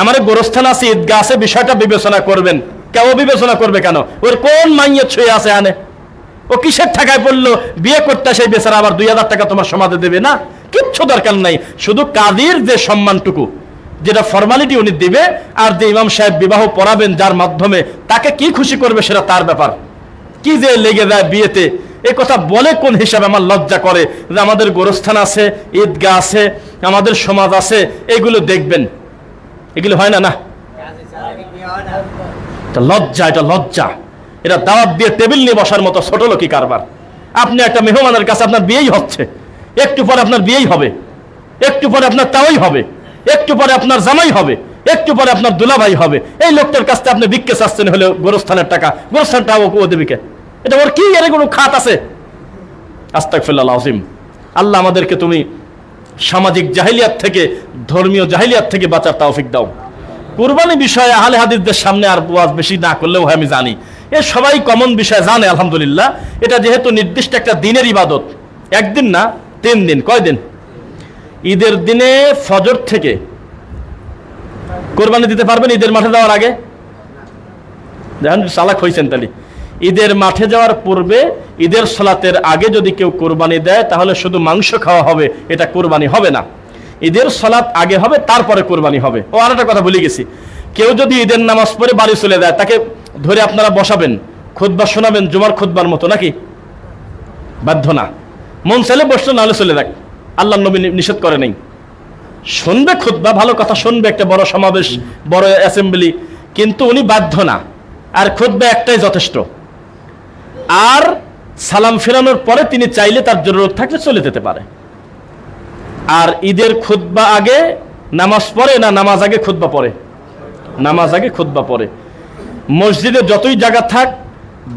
Speaker 1: আমার গোরস্থান আছে, ঈদগাহ আছে, বিষয়টা বিবেচনা করবেন। কেউ বিবেচনা করবে কেন? ওর কোন মাইয়ে ছুঁয়ে আছে আনে? ও কিসের টাকায় পড়লো বিয়ে করতে? সেই বেচারা আবার 2,000 টাকা তোমার সমাজে দেবে না, কিচ্ছু দরকার নাই। শুধু কাজীর যে সম্মানটুকু, যেটা ফর্মালিটি উনি দিবে, আর যে ইমাম সাহেব বিবাহ পড়াবেন যার মাধ্যমে, তাকে কি খুশি করবে সেটা তার ব্যাপার। কি যে লেগে যায় বিয়েতে, এ কথা বলে কোন হিসাবে? আমার লজ্জা করে যে আমাদের গোরস্থান আছে, ঈদগাহ আছে, আমাদের সমাজ আছে, এগুলো দেখবেন। এগুলো হয় না? না, তো এটা লজ্জা, এটা লজ্জা। এটা দাওয়াত দিয়ে টেবিল নিয়ে বসার মতো ছোট লোকি কারবার। আপনি একটা মেহমানের কাছে আপনার বিয়েই হচ্ছে, একটু পরে আপনার বিয়েই হবে, একটু পরে আপনার তাওই হবে, একটু পরে আপনার জামাই হবে, একটু পরে আপনার দুলাভাই হবে। এই লোকটার কাছে আপনি ভিক্ষে চাচ্ছেন হলে গোরস্থানের টাকা, গোরস্থানের টাকা ও দেবিকে, এটা ওর কি এর কোনো খাত আছে? আস্তাগফিরুল্লাহ আযীম। আল্লাহ আমাদেরকে তুমি সামাজিক জাহিলিয়াত থেকে, ধর্মীয় জাহিলিয়াত থেকে বাঁচার তৌফিক দাও। কুরবানি বিষয়ে আহলে হাদিসদের সামনে আর ওয়াজ বেশি না করলেও হয়, আমি জানি এ সবাই কমন বিষয় জানে আলহামদুলিল্লাহ। এটা যেহেতু নির্দিষ্ট একটা দিনের ইবাদত, একদিন না 3 দিন। কয় দিন? ঈদের দিনে ফজর থেকে কোরবানি দিতে পারবেন ঈদের মাঠে যাওয়ার আগে? দেখেন চালাক হয়েছেন তাহলে। ঈদের মাঠে যাওয়ার পূর্বে ঈদের সালাতের আগে যদি কেউ কোরবানি দেয় তাহলে শুধু মাংস খাওয়া হবে, এটা কোরবানি হবে না। ঈদের সালাত আগে হবে, তারপরে কোরবানি হবে। ও আর একটা কথা ভুলে গেছি, কেউ যদি ঈদের নামাজ পড়ে বাড়ি চলে যায় তাকে ধরে আপনারা বসাবেন, খুতবা শোনাবেন জুমার খুতবার মতো নাকি? বাধ্য না, মন চাইলে বসলো, নাহলে চলে যাক, আল্লাহ নবী নিষেধ করে নাই। শুনবে খুতবা, ভালো কথা শুনবে, একটা বড় সমাবেশ, বড় অ্যাসেম্বলি, কিন্তু উনি বাধ্য না। আর খুতবা একটাই যথেষ্ট। আর সালাম ফেরানোর পরে তিনি চাইলে তার জরুরত থাকলে চলে যেতে পারে। আর ঈদের খুতবা আগে নামাজ পড়ে না নামাজ আগে খুতবা পড়ে? নামাজ আগে খুতবা পড়ে। মসজিদে যতই জায়গা থাক,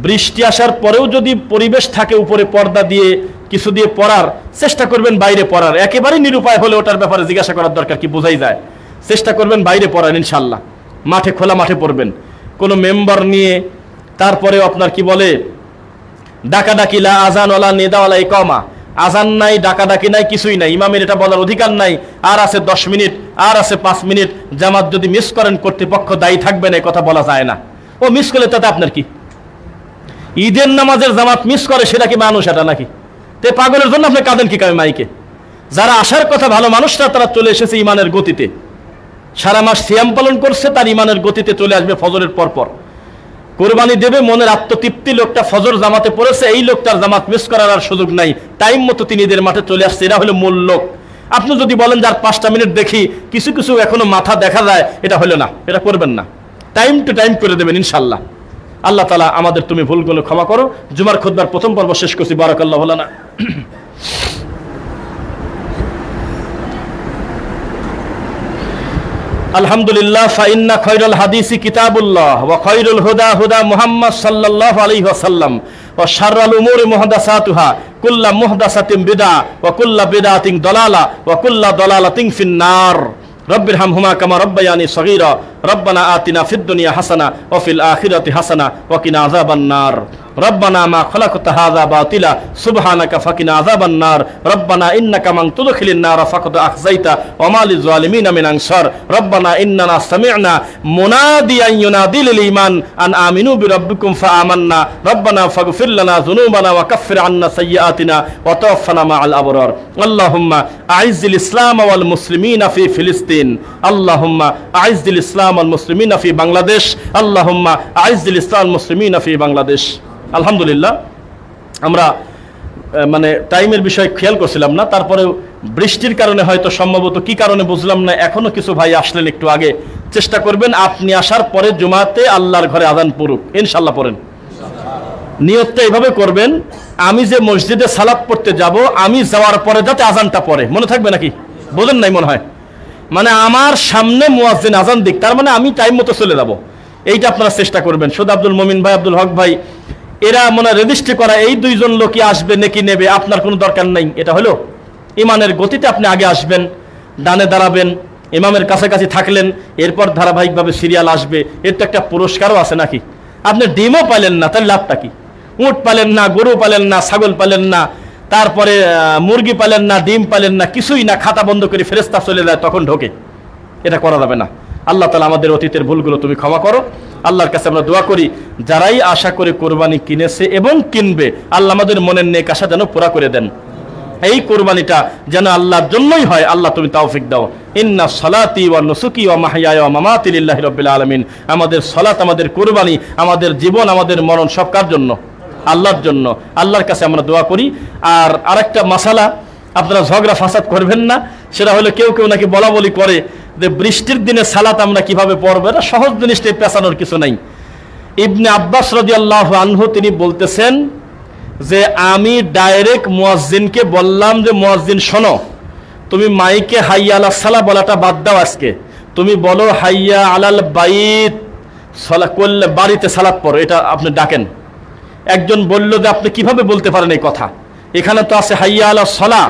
Speaker 1: বৃষ্টি আসার পরেও যদি পরিবেশ থাকে উপরে পর্দা দিয়ে কিছু দিয়ে পড়ার চেষ্টা করবেন, বাইরে পড়ার। একেবারেই নিরুপায় হলে ওটার ব্যাপারে জিজ্ঞাসা করার দরকার, কি বোঝাই যায়। চেষ্টা করবেন বাইরে পড়ার ইনশাল্লাহ। মাঠে, খোলা মাঠে পড়বেন, কোনো মেম্বার নিয়ে। তারপরেও আপনার কি বলে ডাকাডাকি, লা আজান ওয়ালা নিদা ওয়ালা ইকামা, আজান নাই, ডাকাডাকি নাই, কিছুই নাই, ইমামের এটা বলার অধিকার নাই। আর আছে 10 মিনিট, আর আছে 5 মিনিট, জামাত যদি মিস করেন কর্তৃপক্ষ দায়ী থাকবে না, কথা বলা যায় না। ও মিস করলে তাতে আপনার কি? ঈদের নামাজের জামাত মিস করে সেটা কি মানুষ এটা নাকি? তে পাগলের জন্য আপনি কাঁদেন কি কামে মাইকে? যারা আসার কথা ভালো মানুষরা, তারা চলে এসেছে ইমানের গতিতে, সারা মাস সিয়াম পালন করছে, তার ইমানের গতিতে চলে আসবে ফজরের পরপর কোরবানি দেবে। মনের আত্মতৃপ্তি, লোকটা ফজর জামাতে পড়েছে, এই লোকটার জামাত মিস করার আর সুযোগ নাই, টাইম মতো তিনি ঈদের মাঠে চলে আসছে। এরা হলো মূল লোক। আপনি যদি বলেন যার 5টা মিনিট দেখি, কিছু কিছু এখনো মাথা দেখা যায়, এটা হলো না, এটা করবেন না। টাইম টু টাইম করে দেবেন ইনশাল্লাহ। আল্লাহ তাআলা আমাদের তুমি ভুলগুলো ক্ষমা করো। জুমার খুতবার প্রথম পর্ব শেষ করছি। বারাকাল্লাহু লানা। আলহামদুলিল্লাহ, ফাইন্না খায়রুল হাদিসি কিতাবুল্লাহ ওয়া খায়রুল হুদা হুদা মুহাম্মদ সাল্লাল্লাহু আলাইহি ওয়াসাল্লাম ওয়া শাররুল উমুরি মুহদাসাতুহা কুল্লু মুহদাসাতিন বিদআ ওয়া কুল্লু বিদআতিন দালালা ওয়া কুল্লু দালালাতিন ফিন্নার। রব্বিরহামহুমা কামা রব্বায়ানি সগীরা। রব্বানা আতিনা ফিদ দুনিয়া হাসানা ওয়া ফিল আখিরাতি হাসানা ওয়া কিনা আযাবান নার। রব্বানা মা খালাকতা হাযা বাতিলা সুবহানাকা ফাকিনা আযাবান নার। রব্বানা ইন্নাকা মান তুদখিলিন নার ফাকাদ আখযাইতা ওয়া মা লিল যালিমিনা মিন আনসার। রব্বানা ইন্নানা সামি'না মুনাদিয়ান ইউনাদি লিল ঈমান আন আমিনু বিরাব্বিকুম ফাআমান্না। রব্বানা ফাগফির লানা যুনুবানা ওয়া কাফফির আন্না সাইয়্যাতিনা ওয়া তাওয়াফানা মা'আল আবরার। আল্লাহুম্মা আ'iজ্জিল ইসলাম ওয়াল মুসলিমিনা ফি ফিলিস্তিন। আল্লাহুম্মা আ'iজ্জিল ইসলাম ওয়াল মুসলিমিনা ফি বাংলাদেশ। আল্লাহুম্মা আ'iজ্জিল ইসলাম ওয়াল মুসলিমিনা ফি বাংলাদেশ। আলহামদুলিল্লাহ, আমরা মানে টাইমের বিষয় খেয়াল করছিলাম না, তারপরে বৃষ্টির কারণে হয়তো সম্ভবত কি কারণে বুঝলাম না, এখনো কিছু ভাই আসলেন একটু আগে। চেষ্টা করবেন আপনি আসার পরে জুমাতে আল্লাহর ঘরে আজান পড়ুক, ইনশাল্লাহ পড়েন। নিয়তটা এইভাবে করবেন, আমি যে মসজিদে সালাত পড়তে যাব, আমি যাওয়ার পরে যাতে আজানটা পড়ে। মনে থাকবে নাকি? বোঝেন নাই মনে হয়? মানে আমার সামনে মুয়াজ্জিন আজান দিক, তার মানে আমি টাইম মতো চলে যাব। এইটা আপনারা চেষ্টা করবেন। শুধু আব্দুল মুমিন ভাই, আব্দুল হক ভাই, এরা মনে রেজিস্ট্রি করা এই 2 জন লোকই আসবে নাকি নেবে, আপনার কোনো দরকার নাই। এটা হলো ইমানের গতিতে আপনি আগে আসবেন, ডানে দাঁড়াবেন, ইমামের কাছাকাছি থাকলেন, এরপর ধারাবাহিকভাবে সিরিয়াল আসবে। এর তো একটা পুরস্কারও আছে নাকি? আপনি ডিমও পাইলেন না, তাহলে লাভটা কি? উট পালেন না, গরু পালেন না, ছাগল পালেন না, তারপরে মুরগি পালেন না, ডিম পালেন না, কিছুই না, খাতা বন্ধ করে ফেরেশতা চলে যায়, তখন ঢোকে। এটা করা যাবে না। আল্লাহ তাআলা আমাদের অতীতের ভুলগুলো তুমি ক্ষমা করো। আল্লাহর কাছে আমরা দোয়া করি, যারাই আশা করে কোরবানি কিনেছে এবং কিনবে, আল্লাহ আমাদের মনের নেক আশা যেন পুরা করে দেন। এই কোরবানিটা যেন আল্লাহর জন্যই হয়, আল্লাহ তুমি তৌফিক দাও। ইন্না সালাতি ওয়া নুসুকি ওয়া মাহইয়ায়া ওয়া মামাতি লিল্লাহি রাব্বিল আলামিন। আমাদের সালাত, আমাদের কোরবানি, আমাদের জীবন, আমাদের মরণ সব কার জন্য? আল্লাহর জন্য। আল্লাহর কাছে আমরা দোয়া করি। আর আরেকটা মাসালা, আপনারা ঝগড়া ফাসাদ করবেন না, সেটা হলো কেউ কেউ নাকি বলা বলি করে যে বৃষ্টির দিনে সালাত আমরা কিভাবে পড়বো। এটা সহজ জিনিসটা, পেছানোর কিছু নাই। ইবনে আব্বাস রাদিয়াল্লাহু আনহু তিনি বলতেছেন যে আমি ডাইরেক্ট মুয়াজ্জিনকে বললাম যে মুয়াজ্জিন শোনো, তুমি মাইকে হাইয়া আলাস সালাহ বলাটা বাদ দাও, আজকে তুমি বলো হাইয়া আলাল বাইত, সালাত করলে বাড়িতে সালাত পড়ো, এটা আপনি ডাকেন। একজন বলল যে আপনি কিভাবে বলতে পারেন এই কথা, এখানে তো আছে হাইয়া আলাস সালাহ।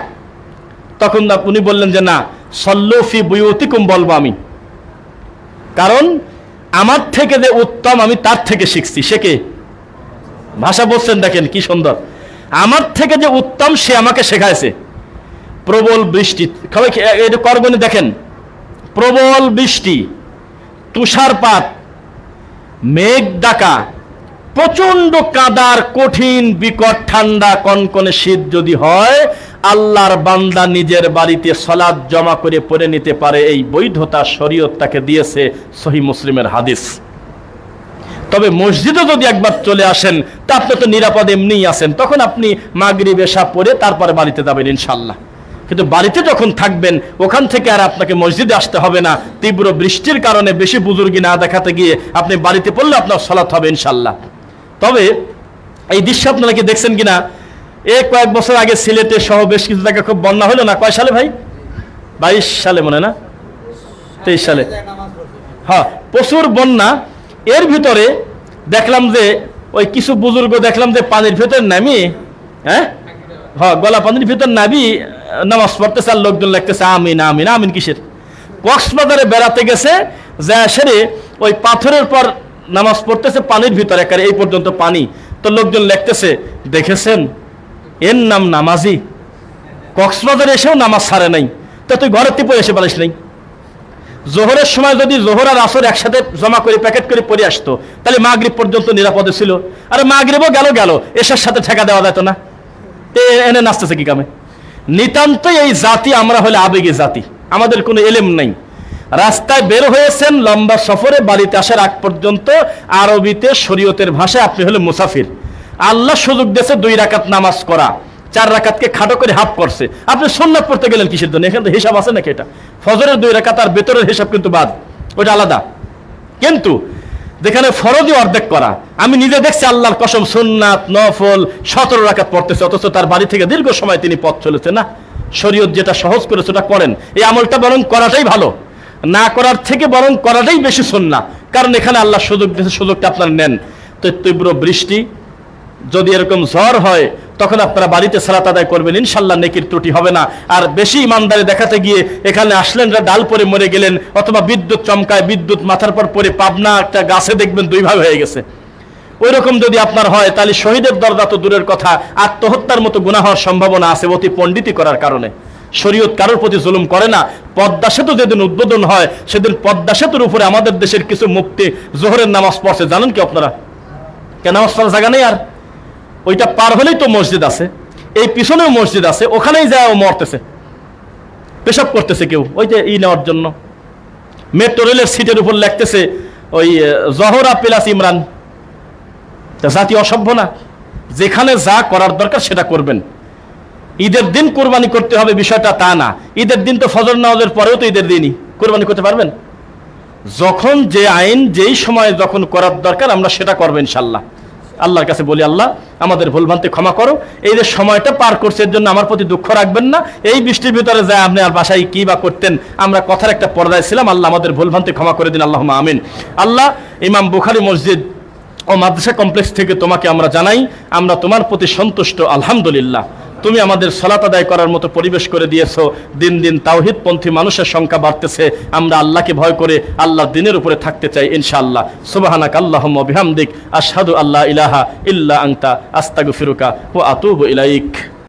Speaker 1: তখন উনি বললেন যে না, সল্লু ফি বুয়ুতিকুম বলবো আমি, কারণ আমার থেকে যে উত্তম আমি তার থেকে শিখছি। সে কে? ভাষা বলছেন, দেখেন কি সুন্দর, আমার থেকে যে উত্তম সে আমাকে শেখাইছে। প্রবল বৃষ্টি, এটা করগণে দেখেন, প্রবল বৃষ্টি, তুষারপাত, মেঘ ডাকা, প্রচন্ড কাদার কঠিন বিকট ঠান্ডা কনকনে শীত যদি হয়, আল্লাহর বান্দা নিজের বাড়িতে সালাত জমা করে পড়ে নিতে পারে, এই বৈধতা শরীয়ত তাকে দিয়েছে। সহিহ মুসলিমের হাদিস। তবে মসজিদে যদি একবার চলে আসেন তা আপনি তো নিরাপদ এমনিই আছেন, তখন আপনি মাগরিব এশা পড়ে তারপরে বাড়িতে যাবেন ইনশাআল্লাহ। কিন্তু বাড়িতে যখন থাকবেন ওখান থেকে আর আপনাকে মসজিদে আসতে হবে না। তীব্র বৃষ্টির কারণে বেশি বুজুর্গি না দেখাতে গিয়ে আপনি বাড়িতে পড়লে আপনার সালাত হবে ইনশাআল্লাহ। তবে এই দৃশ্য আপনারা কি দেখছেন কিনা, কয়েক বছর আগে সিলেটে সহ বেশ কিছু জায়গায় খুব বন্যা হলো না? কয় সালে ভাই? 22 সালে মনে না, 23 সালে, হ্যাঁ, প্রচুর বন্যা। এর ভিতরে দেখলাম যে ওই কিছু বুজুর্গ দেখলাম যে পানির ভিতর নামি, হ্যাঁ, গলা পানির ভিতর নামি নামাজ পড়তেছে, আর লোকজন লাগতেছে আমিন আমিন। আমিন কিসের? কক্সবাজারে বেড়াতে গেছে, যা সেরে ওই পাথরের পর নামাজ পড়তেছে পানির ভিতরে, একেবারে এই পর্যন্ত পানি। তো লোকজন লিখতেছে, দেখেছেন এর নাম নামাজি, কক্সবাজারে এসেও নামাজ ছাড়ে নাই, তা তুই ঘরের টিপে এসে পারিস নাই? জোহরের সময় যদি জোহর আর আসর একসাথে জমা করে প্যাকেট করে পড়ে আসতো তাহলে মাগরিব পর্যন্ত নিরাপদে ছিল। আরে মাগরিবও গেল এসার সাথে ঠেকা দেওয়া যেত না? এনে নাচতেছে কি কামে? নিতান্তই এই জাতি আমরা হলে আবেগী জাতি, আমাদের কোনো এলেম নাই। রাস্তায় বের হয়েছেন লম্বা সফরে, বাড়িতে আসার আগ পর্যন্ত আরবিতে শরীয়তের ভাষায় আপনি হলে মুসাফির। আল্লাহ সুযোগ দিয়েছে 2 রাকাত নামাজ করা, 4 রাকাতকে খাটো করে হাফ করছে, আপনি সুন্নাত পড়তে গেলেন কিসের জন্য? এখানে তো হিসাব আছে নাকি? এটা ফজরের 2 রাকাত আর বেতরের হিসাব কিন্তু বাদ, ওটা আলাদা। কিন্তু যেখানে ফরজই অর্ধেক করা, আমি নিজে দেখছি আল্লাহর কসম, সুন্নাত নফল 17 রাকাত পড়তেছে, অথচ তার বাড়ি থেকে দীর্ঘ সময় তিনি পথ চলেছে না। শরীয়ত যেটা সহজ করেছে ওটা করেন, এই আমলটা বরং করাটাই ভালো, না করার থেকে বরং করাটাই বেশি সুন্নাহ। কারণ এখানে আল্লাহ সুযোগ দিয়েছে, সুযোগটা আপনারা নেন। তো তীব্র বৃষ্টি, যদি এরকম ঝড় হয় তখন আপনারা বাড়িতে সালাত আদায় করবেন, ইনশাল্লাহ নেকির ত্রুটি হবে না। আর বেশি ইমানদারি দেখাতে গিয়ে এখানে আসলেন ডাল পরে মরে গেলেন, অথবা বিদ্যুৎ চমকায় বিদ্যুৎ মাথার পর পরে পাবনা একটা গাছে দেখবেন 2 ভাগ হয়ে গেছে, ওই রকম যদি আপনার হয় তাহলে শহীদের দরজা তো দূরের কথা, আত্মহত্যার মতো গুনাহ হওয়ার সম্ভাবনা আছে অতি পণ্ডিতি করার কারণে। শরীয়ত কারোর প্রতি জুলুম করে না। পদ্মা সেতু যেদিন উদ্বোধন হয় সেদিন পদ্মা সেতুর উপরে আমাদের দেশের কিছু মুফতি জোহরের নামাজ পড়ছে, জানেন কি আপনারা? কেন নামাজ পড়ার জায়গা নেই? আর ওইটা পার হলেই তো মসজিদ আছে, এই পিছনেও মসজিদ আছে, ওখানেই যায় ও মরতেছে, পেশাব করতেছে কেউ ওই যে নেওয়ার জন্য। মেট্রো রেলের সিটের উপর লিখতেছে ওই জহরা প্লাস ইমরান। জাতি অসভ্য না? যেখানে যা করার দরকার সেটা করবেন। ঈদের দিন কোরবানি করতে হবে বিষয়টা তা না, ঈদের দিন তো ফজর নামাজের পরেও তো ঈদের দিনই কোরবানি করতে পারবেন। যখন যে আইন যেই সময় যখন করার দরকার আমরা সেটা করবো ইনশাল্লাহ। আল্লাহর কাছে বলি, আল্লাহ আমাদের ভুলভ্রান্তি ক্ষমা করো, এই যে সময়টা পার করছে এর জন্য আমার প্রতি দুঃখ রাখবেন না। এই বৃষ্টির ভিতরে যায় আপনি আর বাসায় কি বা করতেন, আমরা কথার একটা পর্দায় ছিলাম। আল্লাহ আমাদের ভুলভ্রান্তি ক্ষমা করে দিন, আল্লাহুম্মা আমিন। আল্লাহ, ইমাম বুখারী মসজিদ ও মাদ্রাসা কমপ্লেক্স থেকে তোমাকে আমরা জানাই, আমরা তোমার প্রতি সন্তুষ্ট আলহামদুলিল্লাহ। তুমি আমাদের সালাত আদায় করার মতো পরিবেশ করে দিয়েছো। দিন দিন তাওহীদপন্থী মানুষের সংখ্যা বাড়তেছে, আমরা আল্লাহকে ভয় করে আল্লাহর দিনের উপরে থাকতে চাই ইনশাআল্লাহ। সুবহানাক আল্লাহুম্মা ওয়া বিহামদিক আশহাদু আল্লা ইলাহা ইল্লা আনতা আস্তাগফিরুকা ওয়া আতুবু ইলাইক।